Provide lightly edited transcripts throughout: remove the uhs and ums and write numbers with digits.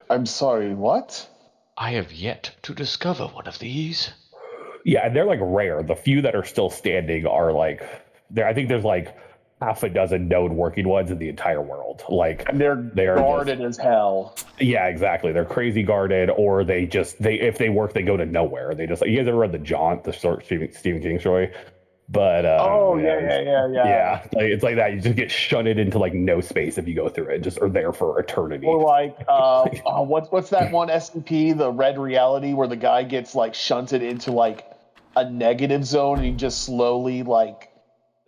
I'm sorry, what? I have yet to discover one of these. Yeah, and they're like rare. The few that are still standing are like there. I think there's like half a dozen known working ones in the entire world. Like And they're they are guarded as hell. yeah, exactly. They're crazy guarded, or they if they work, they go to nowhere. They just like you guys ever read the Jaunt, the short Stephen King story? But yeah, like, it's like that. You just get shunted into like no space if you go through it. Just are there for eternity. Or like, what's that one SCP, the Red Reality, where the guy gets like shunted into like a negative zone and he just slowly like.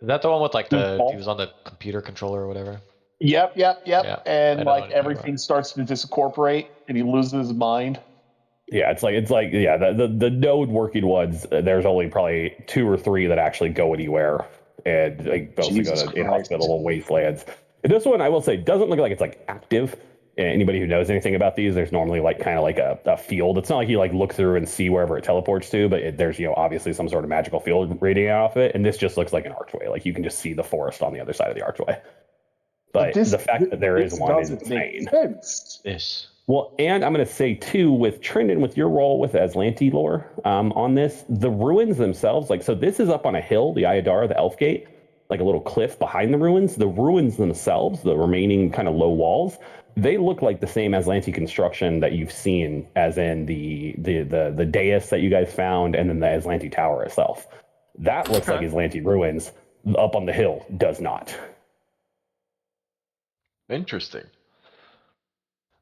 Is that the one with like he default? was on the computer controller or whatever? Yep. Yeah, And I like don't remember. everything starts to disincorporate and he loses his mind. Yeah, it's like yeah, the node working ones. There's only probably 2 or 3 that actually go anywhere, and like mostly go Jesus to inhospitable wastelands. And this one, I will say, doesn't look like it's like active. Anybody who knows anything about these, there's normally like kind of like a field. It's not like you like look through and see wherever it teleports to, but there's obviously some sort of magical field radiating off it. And this just looks like an archway. Like you can just see the forest on the other side of the archway. But the fact that there is one is insane. This. Well, and I'm going to say too, with Trendon, with your role with Aslanti lore on this, the ruins themselves, like so, this is up on a hill, the Iadara, the Elfgate, like a little cliff behind the ruins. The ruins themselves, the remaining kind of low walls, they look like the same Aslanti construction that you've seen, as in the dais that you guys found, and then the Aslanti Tower itself. That looks like Aslanti ruins. Up on the hill does not. Interesting.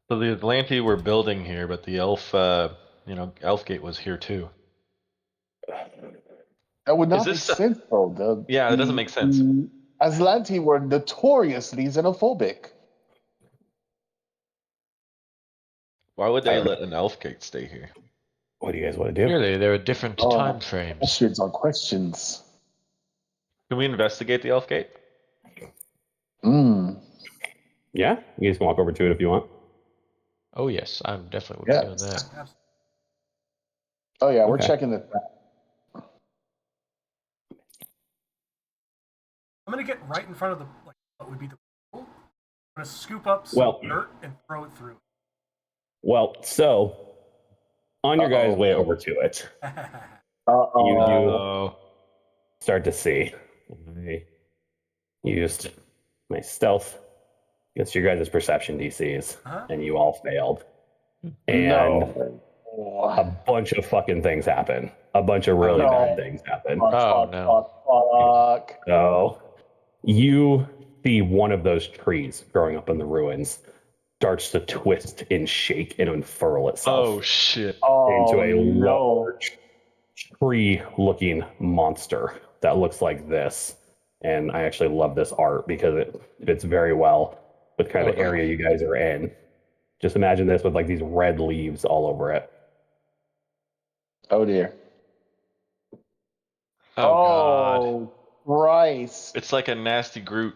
So the Atlanti were building here, but the Elfgate was here too. That would not make sense, though. Yeah, that doesn't make sense. Aslanti were notoriously xenophobic. Why would they let an Elfgate stay here? What do you guys want to do? Clearly, there are different time frames. Questions on questions. Can we investigate the Elfgate? Yeah, you guys can walk over to it if you want. Oh yes, I'm definitely would be doing that. Oh yeah, we're checking this out. I'm gonna get right in front of the what would be the pool. I'm gonna scoop up some dirt and throw it through. Well, so on your guys' way over to it, you do start to see. I used my stealth against your guys' perception DCs, and you all failed. And a bunch of fucking things happen. A bunch of really bad things happen. So you see one of those trees growing up in the ruins starts to twist and shake and unfurl itself. Oh shit! Into a large tree-looking monster that looks like this. And I actually love this art because it fits very well with kind of the area you guys are in. Just imagine this with like these red leaves all over it. Oh dear. Oh God. Christ. It's like a nasty Groot.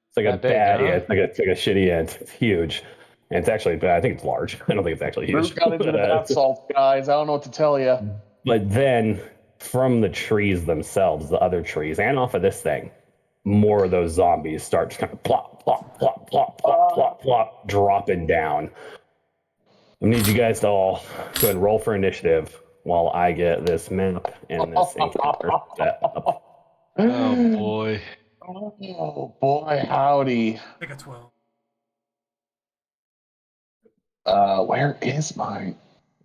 It's like a bad, it's like a shitty ant. It's huge. And it's actually, I think it's large. I don't think it's actually huge. Groot got into the bath salt, guys. I don't know what to tell you. But then from the trees themselves, the other trees, and off of this thing, more of those zombies start to kind of plop, plop, plop, plop, plop, plop, plop, dropping down. I need you guys to all go ahead and roll for initiative while I get this map and this encounter set up. Oh boy. Oh boy, howdy. I think a 12. Where is my?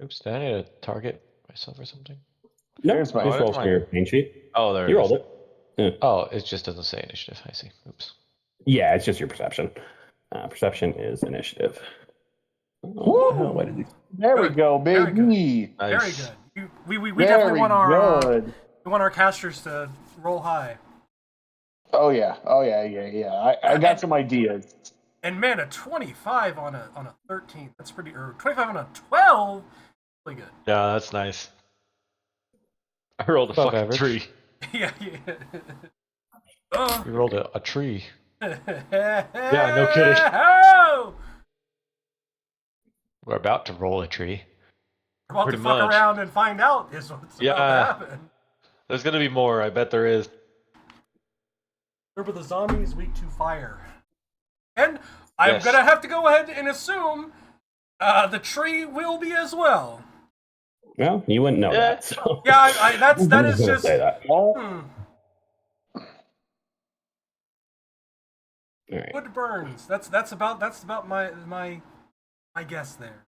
Oops, did I need to target myself or something? No, just roll for your paint sheet. Oh, there you rolled it. Yeah. Oh, it just doesn't say initiative. I see. Oops. Yeah, it's just your perception. Perception is initiative. There we go, baby. Very good. We definitely want our casters to roll high. Oh yeah. I got some ideas. And man, a 25 on a 13. That's pretty. Or 25 on a 12. Really good. Yeah, that's nice. I rolled a fucking tree. Yeah. You rolled a tree. Yeah, no kidding. Oh! We're about to roll a tree. We're about to fuck around and find out is what's about to happen. There's gonna be more. I bet there is. Remember, the zombie is weak to fire. And I'm gonna have to go ahead and assume The tree will be as well. Well, you wouldn't know that. So. Yeah, that I'm is gonna just. say that. Oh, All right. Wood burns. That's about my guess there.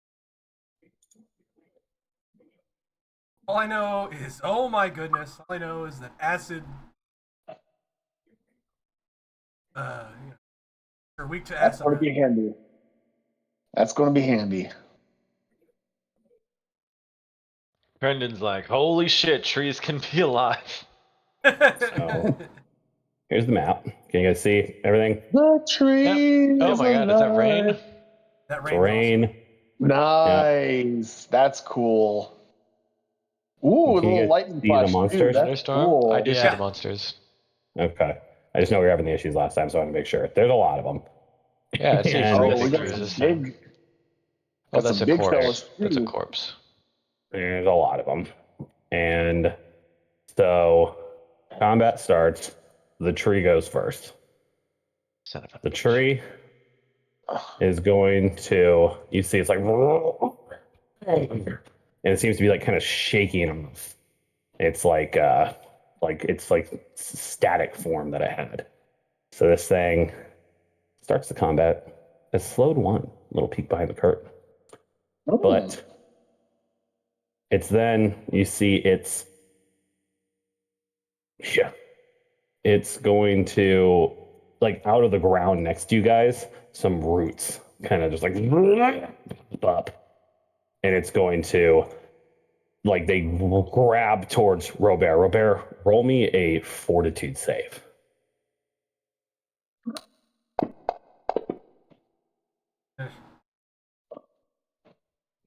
All I know is, oh my goodness, all I know is that acid. Are weak to that's acid. going to be handy. That's going to be handy. Brendan's like, holy shit, trees can be alive. So here's the map. Can you guys see everything? The tree Oh is my god, is that rain? alive. That It's rain's rain. Nice. That's cool. Ooh, a Can you little guys lightning see the flash too. monsters? That's Thunderstorm? I cool. do see Yeah. the monsters. Okay. I just know we were having the issues last time, so I want to make sure. There's a lot of them. Yeah, I see And three Oh, we got monsters some this time. big, Oh, got that's some a big corpse. fellas That's a too. corpse. there's a lot of them. And so combat starts. The tree goes first. Son of a The bitch. tree is going to, you see, it's like, and it seems to be like kind of shaking. It's like it's like static form that it had. So this thing starts the combat as slowed one, little peek behind the curtain. But it's then you see it's going to like out of the ground next to you guys, some roots kind of just like up, and it's going to like they grab towards Robert. Robert, roll me a fortitude save.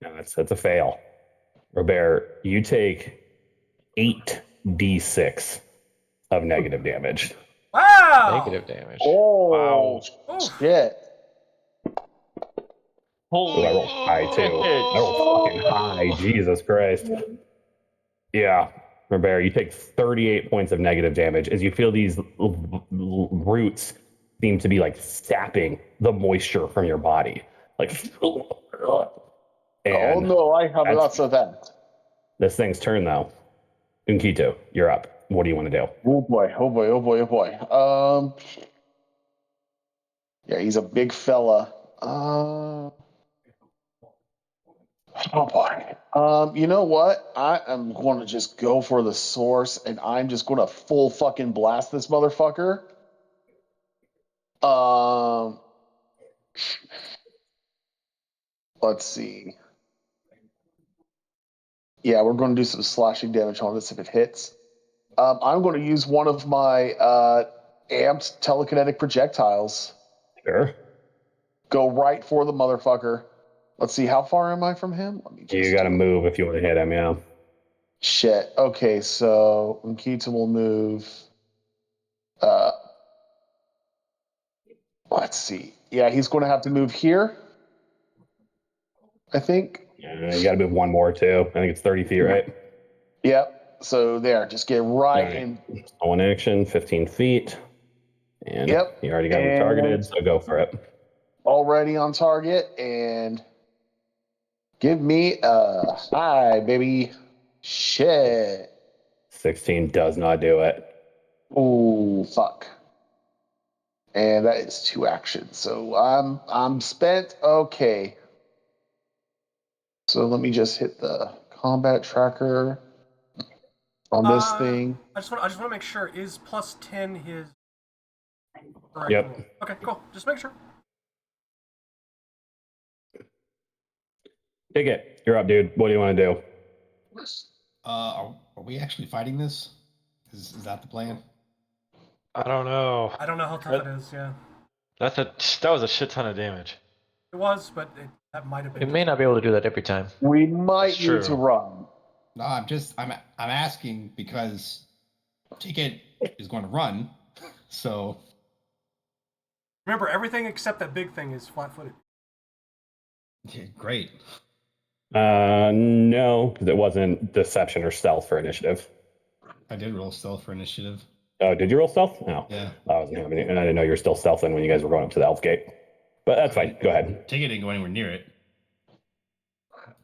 No, that's a fail. Robert, you take 8d6 of negative damage. Wow. Negative damage. Oh, Oof. shit. Oh, I rolled high too. I rolled fucking high. Jesus Christ. Yeah. Robert, you take 38 points of negative damage as you feel these roots seem to be like sapping the moisture from your body. Like, Oh and no, I have that's- lots of that. this thing's turn though. Unkito, you're up. What do you want to do? Oh boy, oh boy, oh boy, oh boy. Yeah, he's a big fella. Oh boy. You know what? I am going to just go for the source, and I'm just going to full fucking blast this motherfucker. Let's see. Yeah, we're going to do some slashing damage on this if it hits. I'm going to use one of my amped telekinetic projectiles. Sure. Go right for the motherfucker. Let's see, how far am I from him? Let me just. You got to move if you want to hit him, yeah. Shit. Okay, so Nkita will move. Let's see. Yeah, he's going to have to move here, I think. You got to move one more too. I think it's 30 feet, right? Yep. So there, just get right, Right. in. One action, 15 feet. And Yep. you already got him targeted, so go for it. Already on target, and give me a high, baby. Shit. 16 does not do it. Oh fuck. And that is 2 actions. So I'm spent. Okay. So let me just hit the combat tracker on this thing. I just want to make sure, is plus 10 his correct Yep. roll? Okay, cool. Just make sure. Take it. You're up, dude. What do you want to do? Are we actually fighting this? Is that the plan? I don't know. I don't know how tough it is. Yeah, That was a shit ton of damage. it was, but that might have been. It may not be able to do that every time. We might That's need true. to run. No, I'm asking because Ticket is going to run, so Remember, everything except that big thing is flat-footed. yeah, great. No, because it wasn't deception or stealth for initiative. I did roll stealth for initiative. Oh, did you roll stealth? No. Yeah. I wasn't having it, and I didn't know you were still stealthing when you guys were going up to the Elfgate. But that's fine. Go ahead. Ticket didn't go anywhere near it.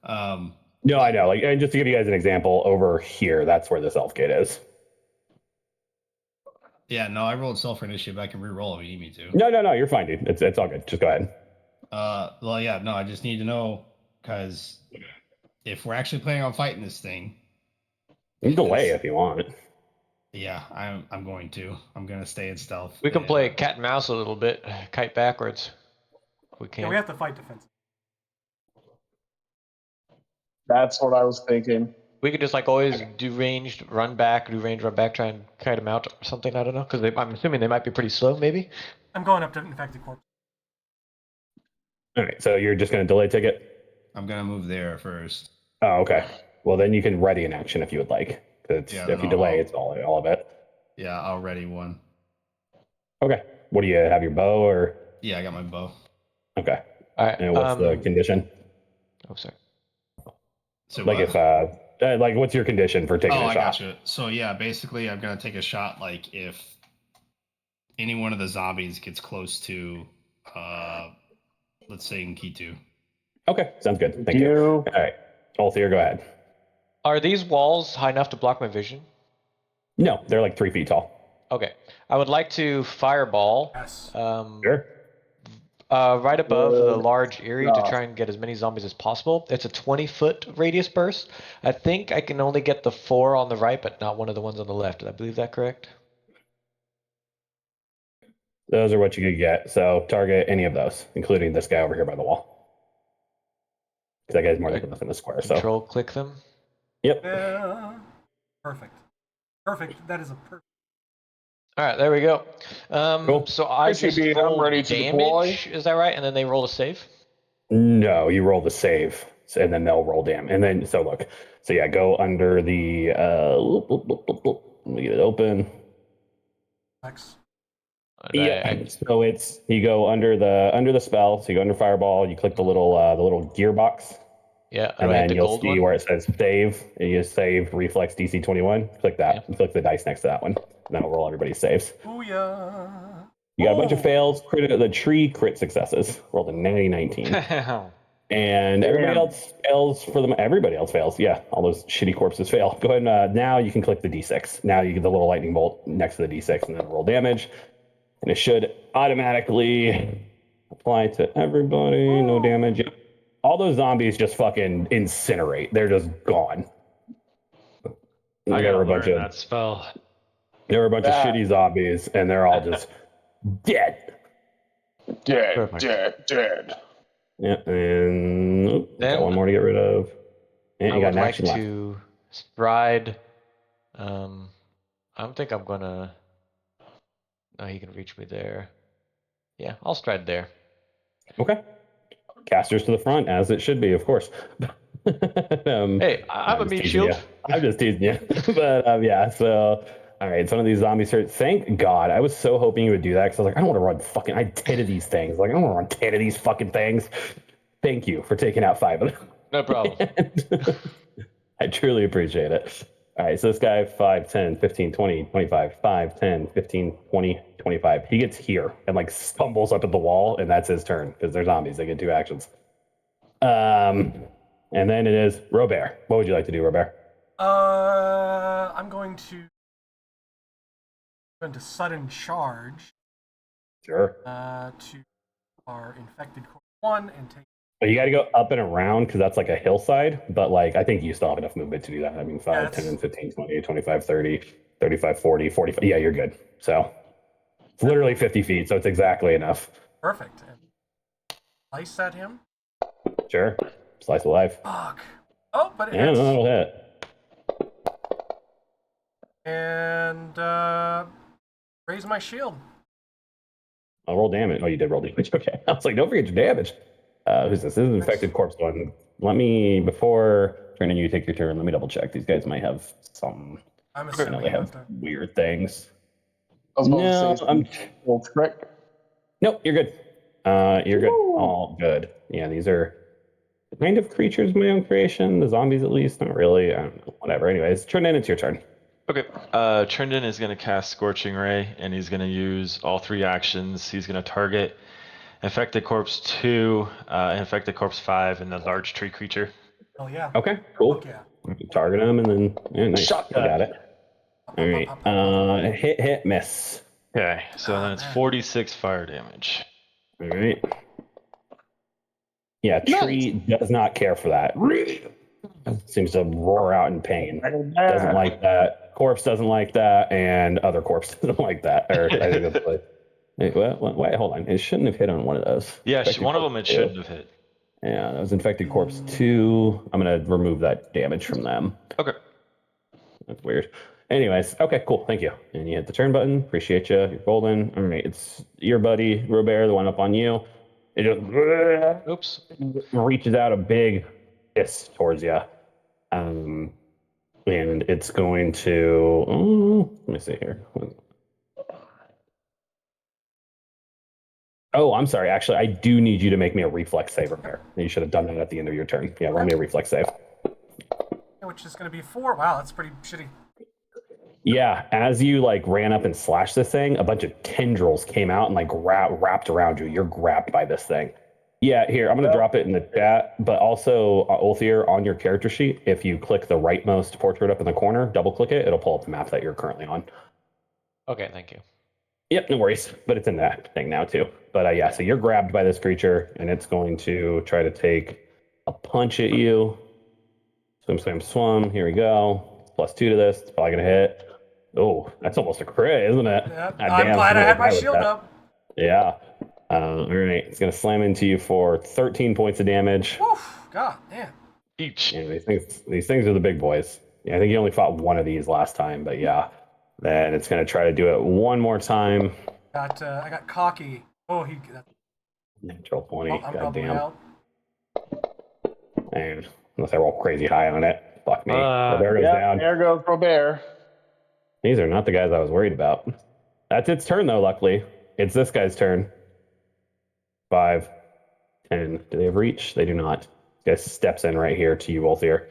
No, I know. Like, and just to give you guys an example, over here, that's where this Elfgate is. Yeah, no, I rolled self for initiative. I can re-roll if you need me to. No, you're fine, dude. It's all good. Just go ahead. Well, yeah, no, I just need to know because if we're actually planning on fighting this thing, You can delay if you want. yeah, I'm going to. I'm gonna stay in stealth. We can play cat and mouse a little bit, kite backwards. We can. Yeah, we have to fight defensive. That's what I was thinking. We could just like always do ranged, run back, try and kite them out or something. I don't know, because I'm assuming they might be pretty slow. Maybe. I'm going up to infected corpse. All right, so you're just going to delay ticket? I'm gonna move there first. Oh, okay. Well, then you can ready an action if you would like. If you delay, it's all of it. Yeah, I'll ready one. Okay. What do you have, your bow or? Yeah, I got my bow. Okay. All right. And what's the condition? Oh, sorry. So like what? if like what's your condition for taking a shot? I gotcha. So yeah, basically I'm gonna take a shot like if any one of the zombies gets close to let's say Nkitu. Okay, sounds good. Thank you. All right. Althea, go ahead. Are these walls high enough to block my vision? No, they're like 3 feet tall. Okay. I would like to fireball. Yes. Sure. Right above the large Eyrie to try and get as many zombies as possible. It's a 20-foot radius burst. I think I can only get the 4 on the right, but not one of the ones on the left. Did I believe that correct? Those are what you could get. So target any of those, including this guy over here by the wall. Because that guy's more than enough in the square. Control click them. Yep. Yeah. Perfect. That is a perfect. All right, there we go. Cool. So I just roll ready to damage. deploy. Is that right? And then they roll a save. No, you roll the save, and then they'll roll damage. And then look. So yeah, go under the. Let me get it open. X. Yeah. So you go under the spell. So you go under fireball. You click the little gearbox. Yeah. And then you'll see where it says save. And you save reflex DC 21. Click that. Yeah. Click the dice next to that one. And that'll roll everybody's saves. Booyah. You got a bunch of fails. The tree crit successes. Rolled a 19. And everybody else fails everybody else fails. Yeah, all those shitty corpses fail. Go ahead and now you can click the D6. Now you get the little lightning bolt next to the D6 and then roll damage. And it should automatically apply to everybody. No damage. Yep. All those zombies just fucking incinerate. They're just gone. I gotta learn that spell. There were a bunch of shitty zombies, and they're all just dead. Dead. Yeah, and got one more to get rid of. And you got an action left. To stride. I think I'm gonna. Oh, he can reach me there. Yeah, I'll stride there. Okay. Casters to the front, as it should be, of course. Hey, I'm a meat shield. I'm just teasing you. But yeah, so all right, some of these zombies hurt. Thank God. I was so hoping you would do that because I was like, I don't want to run fucking. I had 10 of these things. Like, I don't want to run 10 of these fucking things. Thank you for taking out 5 of them. No problem. I truly appreciate it. All right, so this guy, 5, 10, 15, 20, 25, 5, 10, 15, 20, 25. He gets here and like stumbles up at the wall, and that's his turn because they're zombies. They get 2 actions. And then it is Robert. What would you like to do, Robert? I'm going to sudden charge. Sure. To our infected corpse 1 and take. But you got to go up and around because that's like a hillside. But like, I think you still have enough movement to do that. I mean, 5, 10, 15, 20, 25, 30, 35, 40, 45. Yeah, you're good. So it's literally 50 feet. So it's exactly enough. Perfect. And slice at him. Sure. Slice of life. Fuck. Oh, but it hits. No, it'll hit. And raise my shield. I'll roll damage. Oh, you did roll damage. Okay. I was like, don't forget your damage. Who's this? This is an infected corpse one. Let me, before Trina, you take your turn, let me double check. These guys might have some. I'm assuming they have weird things. No, I'm trick. Nope, you're good. You're good. All good. Yeah, these are kind of creatures of my own creation. The zombies, at least, not really. I don't know. Whatever. Anyways, Trina, it's your turn. Okay. Trindon is going to cast Scorching Ray, and he's going to use all 3 actions. He's going to target Infected Corpse 2, Infected Corpse 5, and the large tree creature. Hell yeah. Okay, cool. Fuck yeah. Target him, and then nice. Shotgun. You got it. All right. Hit, miss. Okay, so then it's man. 46 fire damage. All right. Yeah, tree does not care for that. Seems to roar out in pain. Doesn't like that. Corpse doesn't like that, and other corpse doesn't like that. Or I think that's like. Wait, hold on. It shouldn't have hit on one of those. Yeah, Infected one of corpse them it 2. shouldn't have hit. Yeah, that was infected corpse 2. I'm gonna remove that damage from them. Okay. That's weird. Anyways, okay, cool. Thank you. And you hit the turn button. Appreciate you. You're golden. All right, it's your buddy Robert, the one up on you. It just Oops. reaches out a big fist towards you. And it's going to. Let me see here. Oh, I'm sorry. Actually, I do need you to make me a reflex save repair. You should have done that at the end of your turn. Yeah, roll me a reflex save. Which is going to be 4. Wow, that's pretty shitty. Yeah, as you like ran up and slashed this thing, a bunch of tendrils came out and like wrapped around you. You're grabbed by this thing. Yeah, here, I'm going to drop it in the chat, but also Ulthier, on your character sheet, if you click the rightmost portrait up in the corner, double click it, it'll pull up the map that you're currently on. Okay, thank you. Yep, no worries, but it's in that thing now too. But yeah, so you're grabbed by this creature and it's going to try to take a punch at you. Swim, swim, swim. Here we go. +2 to this. It's probably going to hit. Oh, that's almost a crit, isn't it? Yeah, God I'm damn, glad I had my with shield that. up. Yeah. All right. It's going to slam into you for 13 points of damage. Oof, God damn. Each. Yeah, these things are the big boys. Yeah, I think you only fought one of these last time, but yeah. Then it's going to try to do it one more time. I got cocky. Oh, Natural 20. I'm probably Goddamn. out. And unless I roll crazy high on it. Fuck me. Uh, there goes down. There goes Robert. These are not the guys I was worried about. That's its turn, though, luckily. It's this guy's turn. 5, 10. Do they have reach? They do not. This guy steps in right here to you, Ulthier.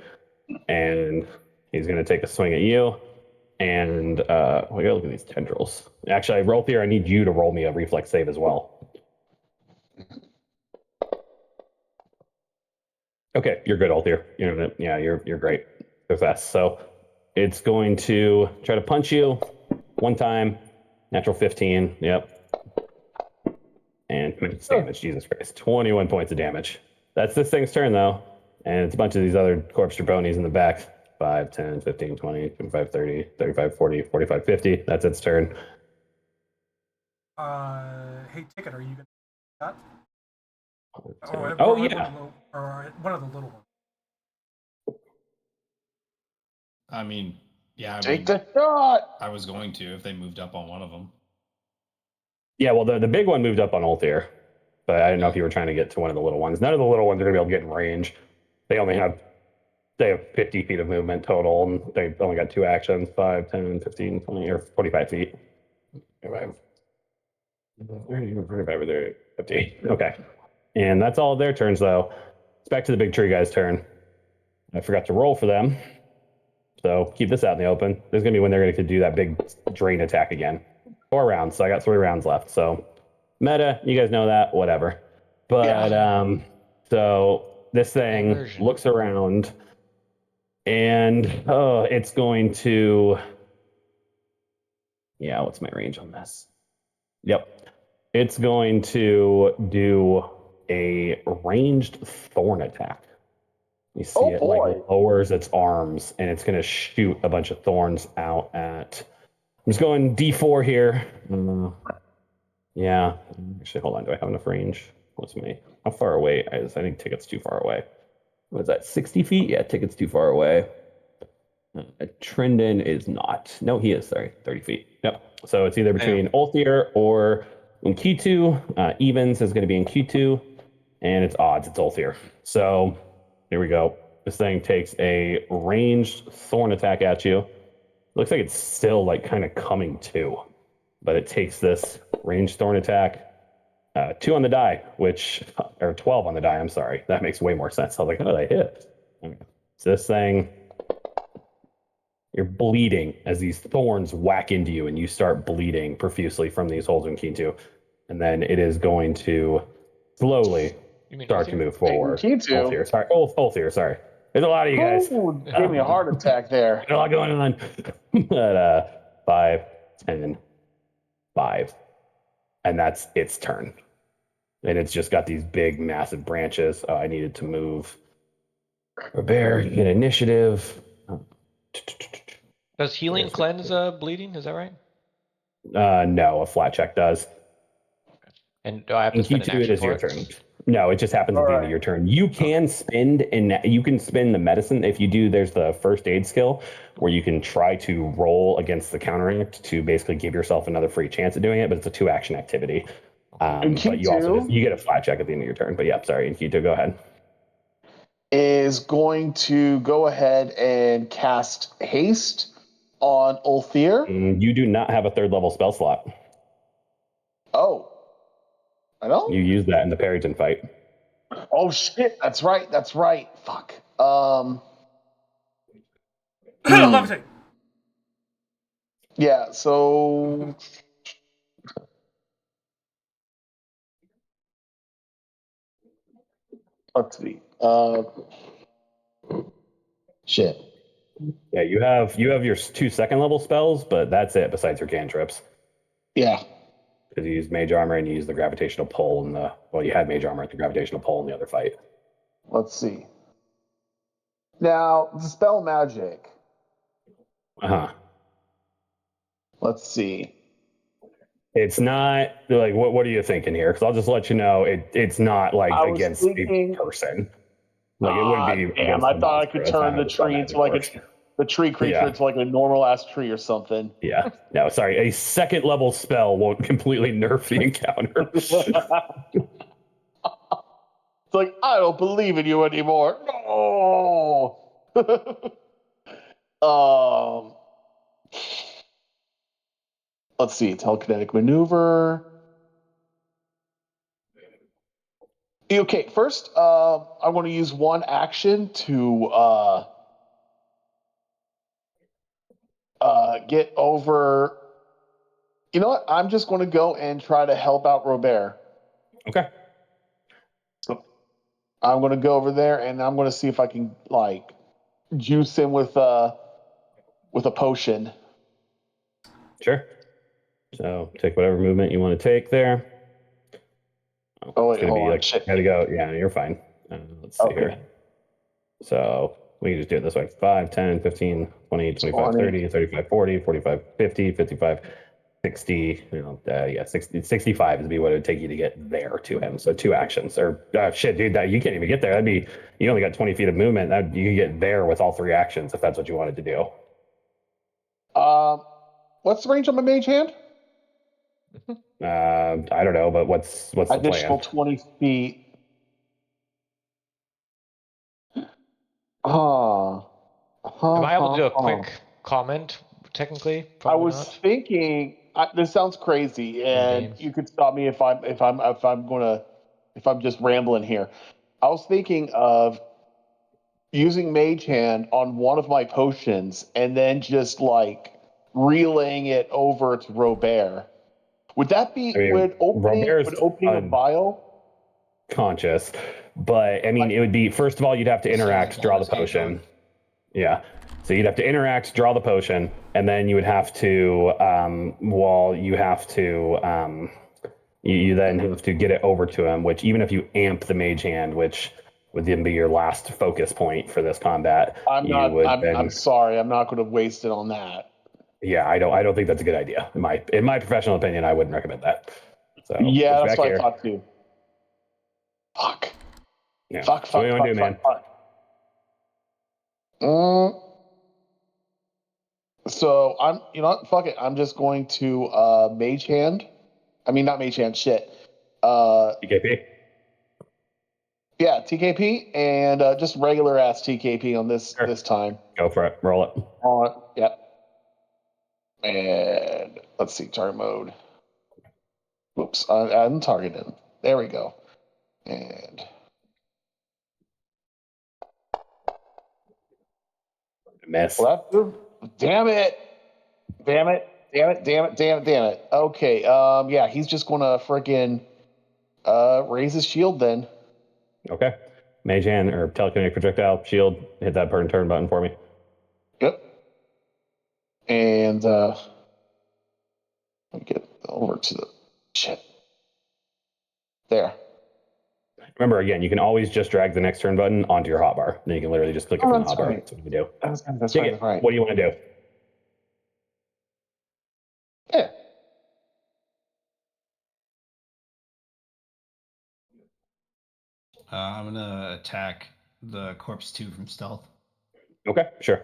And he's going to take a swing at you. And we gotta look at these tendrils. Actually, Ulthier, I need you to roll me a reflex save as well. Okay, you're good, Ulthier. You're great. Success. So it's going to try to punch you one time. Natural 15. Yep. And max damage. Jesus Christ. 21 points of damage. That's this thing's turn, though. And it's a bunch of these other corpse jabronis in the back. 5, 10, 15, 20, 25, 30, 35, 40, 45, 50. That's its turn. Hey, Ticket, are you going to that? Yeah. Or one of the little ones. I mean, yeah. Take the shot. I was going to if they moved up on one of them. Yeah, well, the big one moved up on Ulthier, but I didn't know if you were trying to get to one of the little ones. None of the little ones are going to be able to get in range. They have 50 feet of movement total, and they've only got 2 actions, 5, 10, 15, 20, or 45 feet. 35, 50. Okay. And that's all of their turns, though. It's back to the big tree guy's turn. I forgot to roll for them. So keep this out in the open. This is going to be when they're going to do that big drain attack again. 4 rounds, so I got 3 rounds left. So meta, you guys know that, whatever. But so this thing looks around and it's going to, what's my range on this? Yep. It's going to do a ranged thorn attack. You see it like lowers its arms and it's going to shoot a bunch of thorns out at. I'm just going D4 here. Yeah. Actually, hold on. Do I have enough range? How far away? I think Ticket's too far away. What is that? 60 feet? Yeah, Ticket's too far away. Trendon is not. No, he is. Sorry, 30 feet. Yep. So it's either between Ulthier or in Q2. Evens is going to be in Q2, and it's odds. It's Ulthier. So here we go. This thing takes a ranged thorn attack at you. Looks like it's still like kind of coming to, but it takes this ranged thorn attack. 2 on the die, or 12 on the die. I'm sorry. That makes way more sense. I was like, how did I hit? Okay. So this thing, you're bleeding as these thorns whack into you and you start bleeding profusely from these holes in Q2. And then it is going to slowly start to move forward. Q2. Ulthier, sorry. There's a lot of you guys. Ooh, gave me a heart attack there. There's a lot going on. But 5, 10, 5. And that's its turn. And it's just got these big, massive branches. Oh, I needed to move. Bear, you get initiative. Does healing cleanse bleeding? Is that right? No, a flat check does. And do I have In to spend an Q2, it action is for your it? turn. No, it just happens at the end of your turn. You can spend the medicine if you do. There's the first aid skill where you can try to roll against the counteract to basically give yourself another free chance at doing it, but it's a 2-action activity. In But you also Q2? you get a flat check at the end of your turn. But yeah, sorry, in Q2, go ahead. Is going to go ahead and cast haste on Ulthir. You do not have a 3rd level spell slot. Oh, I don't. You use that in the Perryton fight. Oh shit! That's right. That's right. Fuck. Levitate. Yeah. So. Let's see. Shit. Yeah, you have your 2 second level spells, but that's it besides your cantrips. Yeah. Because you use mage armor and you use the gravitational pull in you had mage armor at the gravitational pull in the other fight. Let's see. Now, the spell magic. Uh-huh. Let's see. It's not like what are you thinking here? Because I'll just let you know it's not like I was against thinking, a person. Like it would be damn! against I the thought I monster. could That's not turn how the spell tree magic into like works. the tree creature Yeah. into like a normal ass tree or something. Yeah. No, sorry. A second level spell won't completely nerf the encounter. It's like, I don't believe in you anymore. No. Let's see. Telekinetic maneuver. Okay, first, I'm going to use one action to get over. You know what? I'm just going to go and try to help out Robert. Okay. So I'm going to go over there and I'm going to see if I can like juice him with a potion. Sure. So take whatever movement you want to take there. Oh It's wait, going to be hold on. like, Shit. gotta go. Yeah, you're fine. Let's see Okay. here. So we can just do it this way. 5, 10, 15, 20, 25, 30, 35, 40, 45, 50, 55, 60, 65 would be what it would take you to get there to him. So 2 actions. Or shit, dude, that you can't even get there. That'd be, you only got 20 feet of movement. You could get there with all 3 actions if that's what you wanted to do. What's the range on my mage hand? I don't know, but what's the Additional plan? 20 feet. Am I able to do a quick comment? Technically, I probably was not. thinking this sounds crazy, In and game. you could stop me if I'm just rambling here. I was thinking of using Mage Hand on one of my potions and then just like relaying it over to Robert. Would that be I mean, Robert's would opening a vial? Conscious, but I mean, it would be, first of all, you'd have to interact, draw the potion. Yeah. So you'd have to interact, draw the potion, and then you would have to, you then have to get it over to him, which even if you amp the mage hand, which would then be your last focus point for this combat, I'm sorry, I'm not going to waste it on that. Yeah, I don't think that's a good idea. In my professional opinion, I wouldn't recommend that. So yeah, that's what here. I thought too. Fuck. Yeah. Fuck. So what do you want to do, man? So I'm, you know what? Fuck it. I'm just going to mage hand. I mean, not mage hand. Shit. TKP. Yeah, TKP and just regular ass TKP on this time. Go for it. Roll it. Yep. And let's see, target mode. Whoops, I'm targeted. There we go. And miss. Well, damn it. Okay, he's just gonna freaking raise his shield then. Okay. Mage Hand or telekinetic projectile shield. Hit that turn button for me. Yep. And let me get over to the shit. There. Remember, again, you can always just drag the next turn button onto your hotbar. Then you can literally just click it from the That's hotbar. right. That's what you can do. That's Dig right. it. That's right. What do you want to do? Yeah. I'm gonna attack the corpse 2 from stealth. Okay, sure.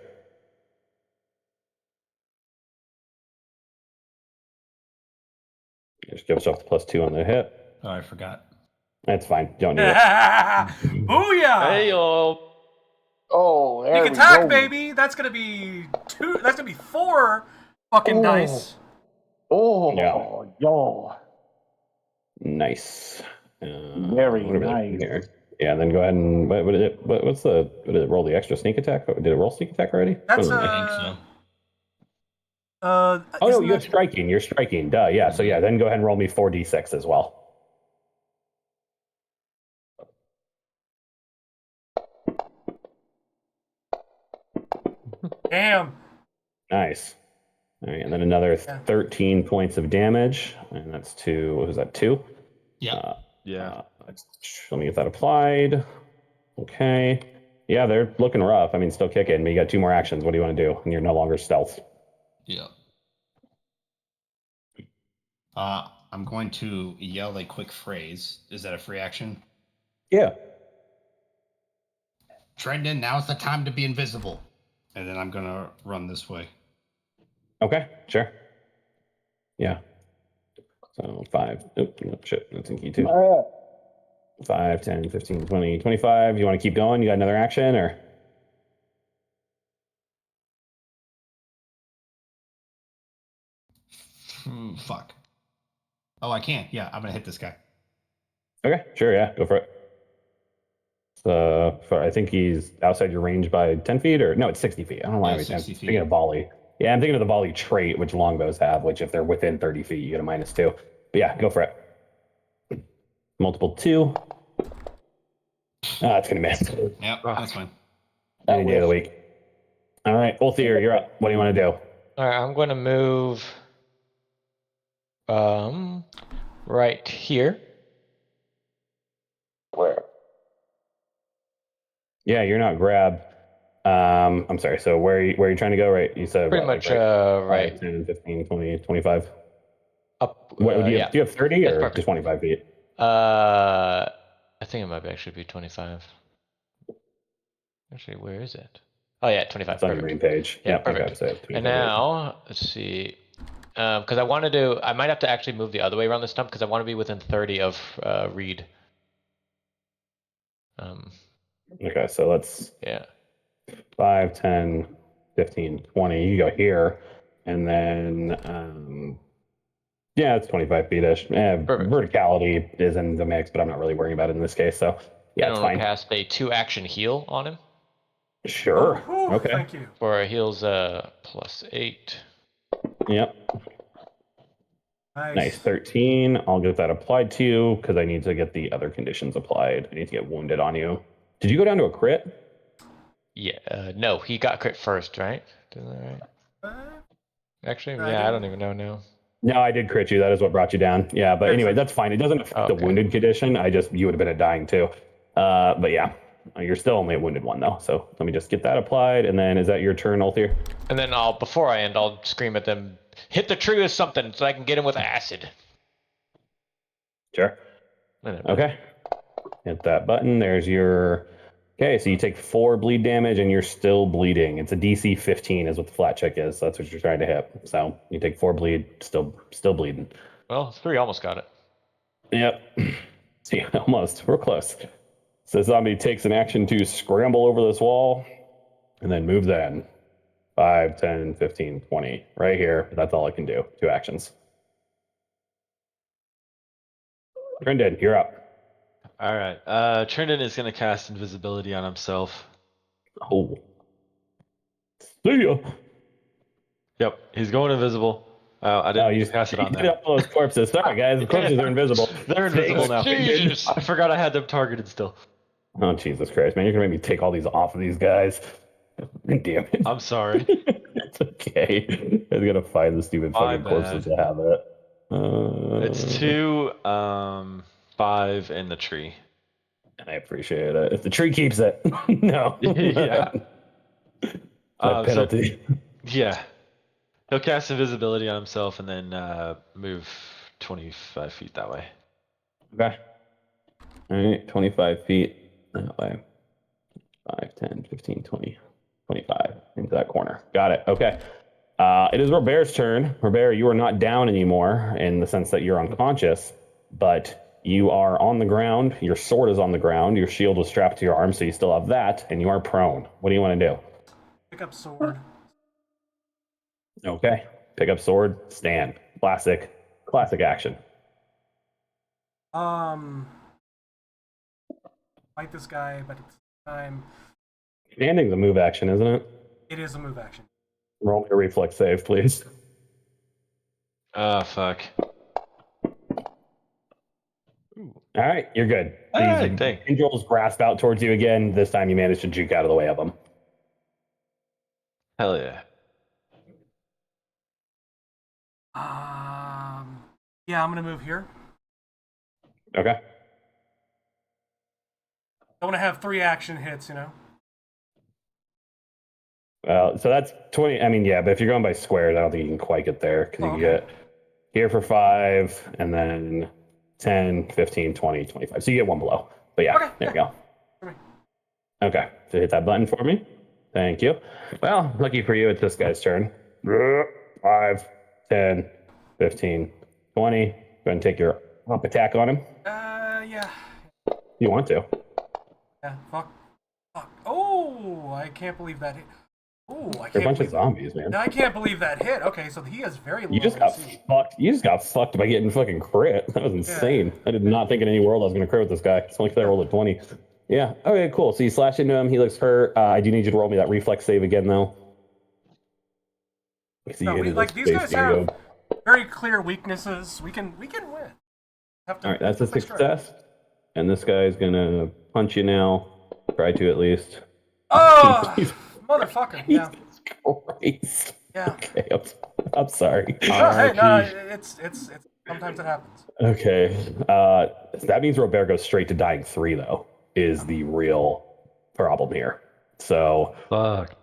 Just give yourself the +2 on the hit. Oh, I forgot. That's fine. You don't need it. Booyah! Hey, yo. Oh, there Sneak we attack, go. baby! That's gonna be 2. That's gonna be 4 fucking dice. Oh, Yeah. yo. Nice. Very what are we looking nice. here? Yeah, then go ahead and what's the what did it roll the extra sneak attack? Did it roll sneak attack already? That's I think so. Oh no, isn't you that- have striking. You're striking. Duh. Yeah. So yeah, then go ahead and roll me 4d6 as well. Damn. Nice. All right, and then another Yeah. 13 points of damage, and that's to what was that 2? Yeah. Yeah. Let me get that applied. Okay. Yeah, they're looking rough. I mean, still kicking. But you got 2 more actions. What do you want to do? And you're no longer stealth. Yeah. I'm going to yell a quick phrase. Is that a free action? Yeah. Trendon, now's the time to be invisible. And then I'm gonna run this way. Okay. Sure. Yeah. So 5. Oop, no, shit. That's in key 2. 5, 10, 15, 20, 25. You want to keep going? You got another action or? Fuck. Oh, I can't. Yeah, I'm gonna hit this guy. Okay. Sure. Yeah. Go for it. I think he's outside your range by 10 feet or no, it's 60 feet. I don't know why Yeah, I'm 60 thinking of volley. Yeah, I'm thinking of the volley trait, which longbows have, which if they're within 30 feet, you get a -2. But yeah, go for it. Multiple 2. It's going to miss. Yep, that's fine. Any day of the week. All right, Ulthir, you're up. What do you want to do? All right, I'm going to move right here. Where? Yeah, you're not grabbed. I'm sorry. So where are you trying to go? Right? You said Pretty what, much like right? right 5, 10, 15, 20, 25. up. What do you Yeah, have? Do you have 30 that's or perfect. just 25 feet? I think it might actually be 25. Actually, where is it? Oh yeah, 25. It's on your Perfect. main page. Yeah, Yep, perfect. okay, so I have And 25 feet. now let's see, because I might have to actually move the other way around the stump because I want to be within 30 of Reed. Okay, so let's Yeah. 5, 10, 15, 20. You go here. And then, yeah, it's 25 feet-ish. Perfect. Verticality is in the mix, but I'm not really worrying about it in this case. So, yeah, And it's I'm gonna fine. cast a 2-action heal on him. Sure. Oh, whew, Okay. Thank you. For a heal's +8. Yep. Nice. 13. I'll get that applied to you because I need to get the other conditions applied. I need to get wounded on you. Did you go down to a crit? Yeah. No, he got crit first, right? Isn't that right? Actually, I yeah, I don't didn't- even know now. No, I did crit you. That is what brought you down. Yeah, but anyway, Excellent. that's fine. It doesn't affect the Okay. wounded condition. You would have been at dying too. But yeah, you're still only a wounded 1 though. So let me just get that applied. And then is that your turn, Ulthir? And then before I end, I'll scream at them, hit the tree with something so I can get him with acid. Sure. Okay. Hit that button. There's your. Okay, so you take 4 bleed damage and you're still bleeding. It's a DC 15 is what the flat check is. So that's what you're trying to hit. So you take 4 bleed, still bleeding. Well, 3 almost got it. Yep. See, almost. We're close. So zombie takes an action to scramble over this wall and then moves in. 5, 10, 15, 20. Right here. That's all I can do. 2 actions. Brendan, you're up. All right. Trendon is gonna cast invisibility on himself. Oh. See ya. Yep, he's going invisible. I didn't You just cast it on hit them. up all those corpses. Sorry, guys. The corpses are invisible. They're invisible now. Jesus. I forgot I had them targeted still. Oh, Jesus Christ, man. You're going to make me take all these off of these guys. Damn it. I'm sorry. It's okay. I was going to find the stupid My fucking corpses bad. that have it. It's 2, 5 in the tree. I appreciate it. If the tree keeps it, no. Yeah. My So penalty. yeah, he'll cast invisibility on himself and then move 25 feet that way. Okay. All right, 25 feet that way. 5, 10, 15, 20, 25 into that corner. Got it. Okay. It is Robert's turn. Robert, you are not down anymore in the sense that you're unconscious, but you are on the ground. Your sword is on the ground. Your shield was strapped to your arm, so you still have that, and you are prone. What do you want to do? Pick up sword. Okay. Pick up sword, stand. Classic action. Fight this guy, but at the same time, Standing's a move action, isn't it? it is a move action. Roll me a reflex save, please. Oh, fuck. All right, you're good. Hey, These dang. angels grasp out towards you again. This time you manage to juke out of the way of them. Hell yeah. Yeah, I'm gonna move here. Okay. Don't want to have 3 action hits, you know. Well, so that's 20. I mean, yeah, but if you're going by squares, I don't think you can quite get there because you can get here for 5 and then 10, 15, 20, 25. So you get one below. But yeah, there you go. Okay, so hit that button for me. Thank you. Well, lucky for you, it's this guy's turn. 5, 10, 15, 20. Go ahead and take your up attack on him. Yeah. You want to. Yeah, fuck. Oh, I can't believe that hit. Oh, I They're a can't bunch believe of zombies, man. I can't believe that hit. Okay, so he has very low You just got AC. fucked. You just got fucked by getting fucking crit. That was insane. I did not think in any world I was going to crit with this guy. It's only because I rolled a 20. Yeah. Okay, cool. So you slash into him. He looks hurt. I do need you to roll me that reflex save again, though. No, these guys have very clear weaknesses. We can win. All right, that's a success. And this guy's going to punch you now. Try to at least. Oh, motherfucker. Yeah. Jesus Christ. Yeah. Okay, I'm sorry. It's sometimes it happens. Okay. That means Robert goes straight to dying 3, though, is the real problem here. So, Fuck.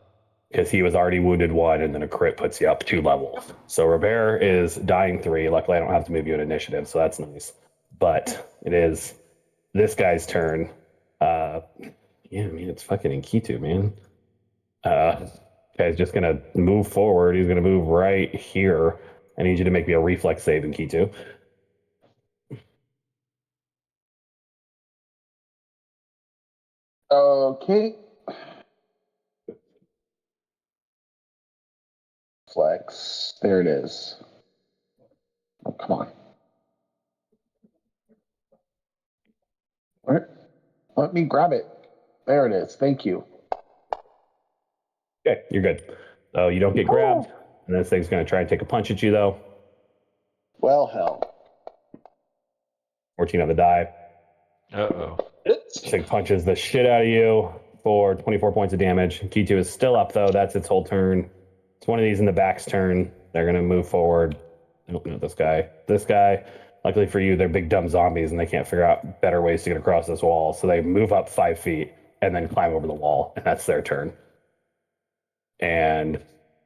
because he was already wounded 1, and then a crit puts you up 2 levels. So Robert is dying 3. Luckily, I don't have to move you in initiative, so that's nice. But it is this guy's turn. Yeah, I mean, it's fucking Inkitu, man. Guy's just going to move forward. He's going to move right here. I need you to make me a reflex save, Inkitu. Okay. Flex. There it is. Oh, come on. All right. Let me grab it. There it is. Thank you. Okay, you're good. So you don't get grabbed. And this thing's going to try and take a punch at you, though. Well, hell. 14 on the die. Uh-oh. This thing punches the shit out of you for 24 points of damage. Kitu is still up, though. That's its whole turn. It's one of these in the back's turn. They're going to move forward. I don't know this guy. This guy, luckily for you, they're big dumb zombies, and they can't figure out better ways to get across this wall. So they move up 5 feet and then climb over the wall, and that's their turn. And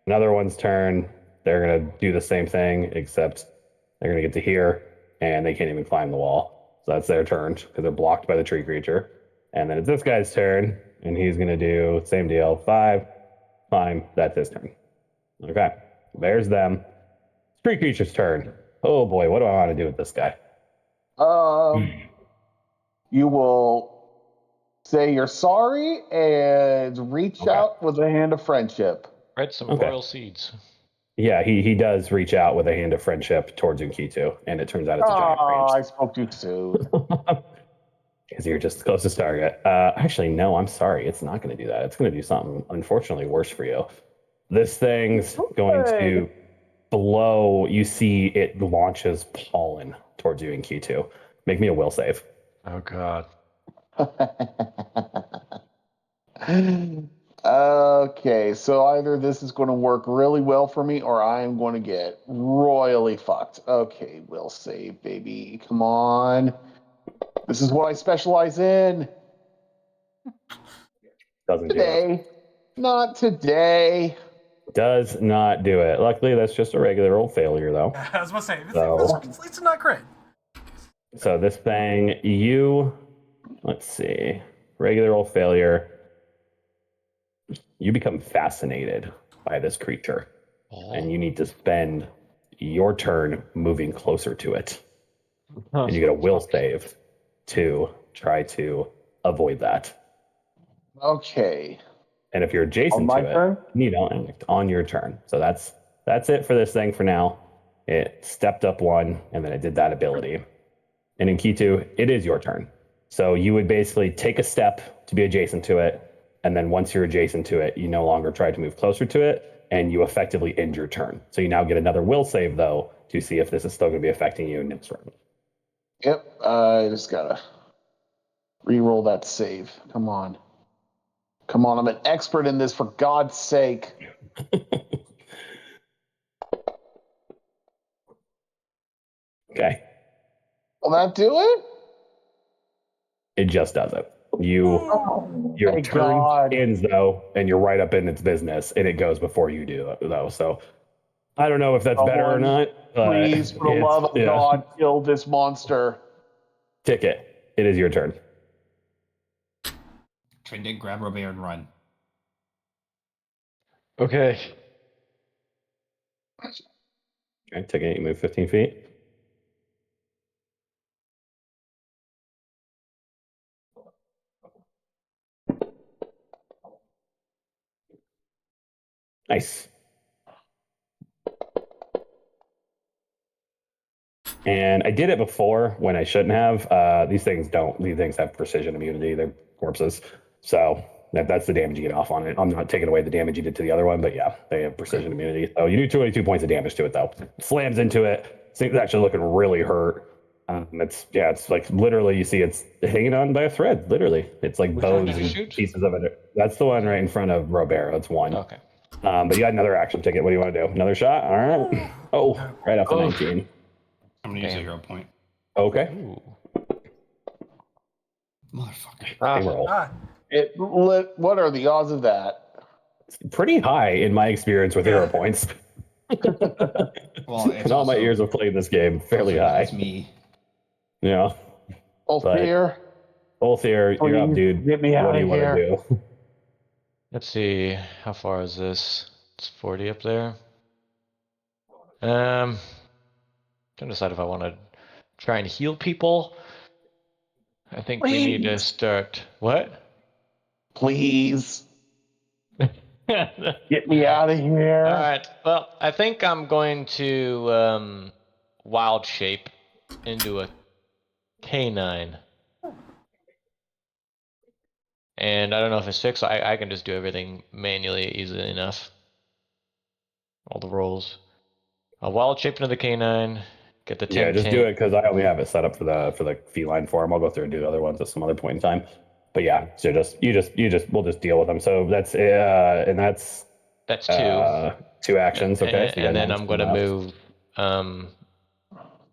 another one's turn, they're going to do the same thing, except they're going to get to here, and they can't even climb the wall. So that's their turn, because they're blocked by the tree creature. And then it's this guy's turn, and he's going to do same deal. 5, climb, that's his turn. Okay, there's them. Tree creature's turn. Oh boy, what do I want to do with this guy? You will say you're sorry and reach out with a hand of friendship. Spread some royal seeds. Yeah, he does reach out with a hand of friendship towards Unkitu, and it turns out it's a giant range. I spoke too soon. Because you're just the closest target. Actually, no, I'm sorry. It's not going to do that. It's going to do something unfortunately worse for you. This thing's going to blow. You see it launches pollen towards you in Q2. Make me a will save. Oh, God. Okay, so either this is going to work really well for me or I am going to get royally fucked. Okay, will save, baby. Come on. This is what I specialize in. Doesn't do it. Today. Not today. Does not do it. Luckily, that's just a regular old failure, though. Yeah, I was about to say, So- it's not crit. So this thing, let's see, regular old failure. You become fascinated by this creature, and you need to spend your turn moving closer to it. And you get a will save to try to avoid that. Okay. And if you're adjacent On my to it, turn? you don't act on your turn. So that's it for this thing for now. It stepped up one, and then it did that ability. And in Key2, it is your turn. So you would basically take a step to be adjacent to it, and then once you're adjacent to it, you no longer try to move closer to it, and you effectively end your turn. So you now get another will save, though, to see if this is still going to be affecting you next round. Yep, I just gotta re-roll that save. Come on. Come on, I'm an expert in this, for God's sake. Okay. Will that do it? It just does it. Your Thank turn God. ends, though, and you're right up in its business, and it goes before you do, though. So I don't know if that's better or not. But Please, for the love of God, kill this monster. Ticket. It is your turn. Trinidad, grab Robert and run. Okay. Okay, Ticket, you move 15 feet. Nice. And I did it before when I shouldn't have. These things don't. These things have precision immunity. They're corpses. So that's the damage you get off on it. I'm not taking away the damage you did to the other one, but yeah, they have precision immunity. So you do 22 points of damage to it, though. Slams into it. This thing's actually looking really hurt. It's like literally you see it's hanging on by a thread. Literally, it's like Which one bones did you and shoot? pieces of it. That's the one right in front of Robert. That's one. Okay. But you got another action ticket. What do you want to do? Another shot? All right. Oh, right off the 19. I'm gonna use a Damn. hero point. Okay. Ooh. Motherfucker. They roll. What are the odds of that? Pretty high in my experience with hero Yeah. points. Well, it's In all my also- years of playing this game, fairly also high. That's me. Yeah. Ulfir, Both here, you're up, dude. get me What out do you of want to here. do? Let's see. How far is this? It's 40 up there. Trying to decide if I want to try and heal people. I think we need to Please. start. What? Please, All get me out of here. right. Well, I think I'm going to wild shape into a canine. And I don't know if it's fixed. So I can just do everything manually easily enough. All the rolls. I'll wild shape into the canine. Get the 10 Yeah, just do it because I only have it set up for the feline form. I'll go through and do the other ones at some other point in time. But yeah, so we'll just deal with them. So that's That's 2. 2 actions. Okay, so you got And then 19 I'm gonna left. move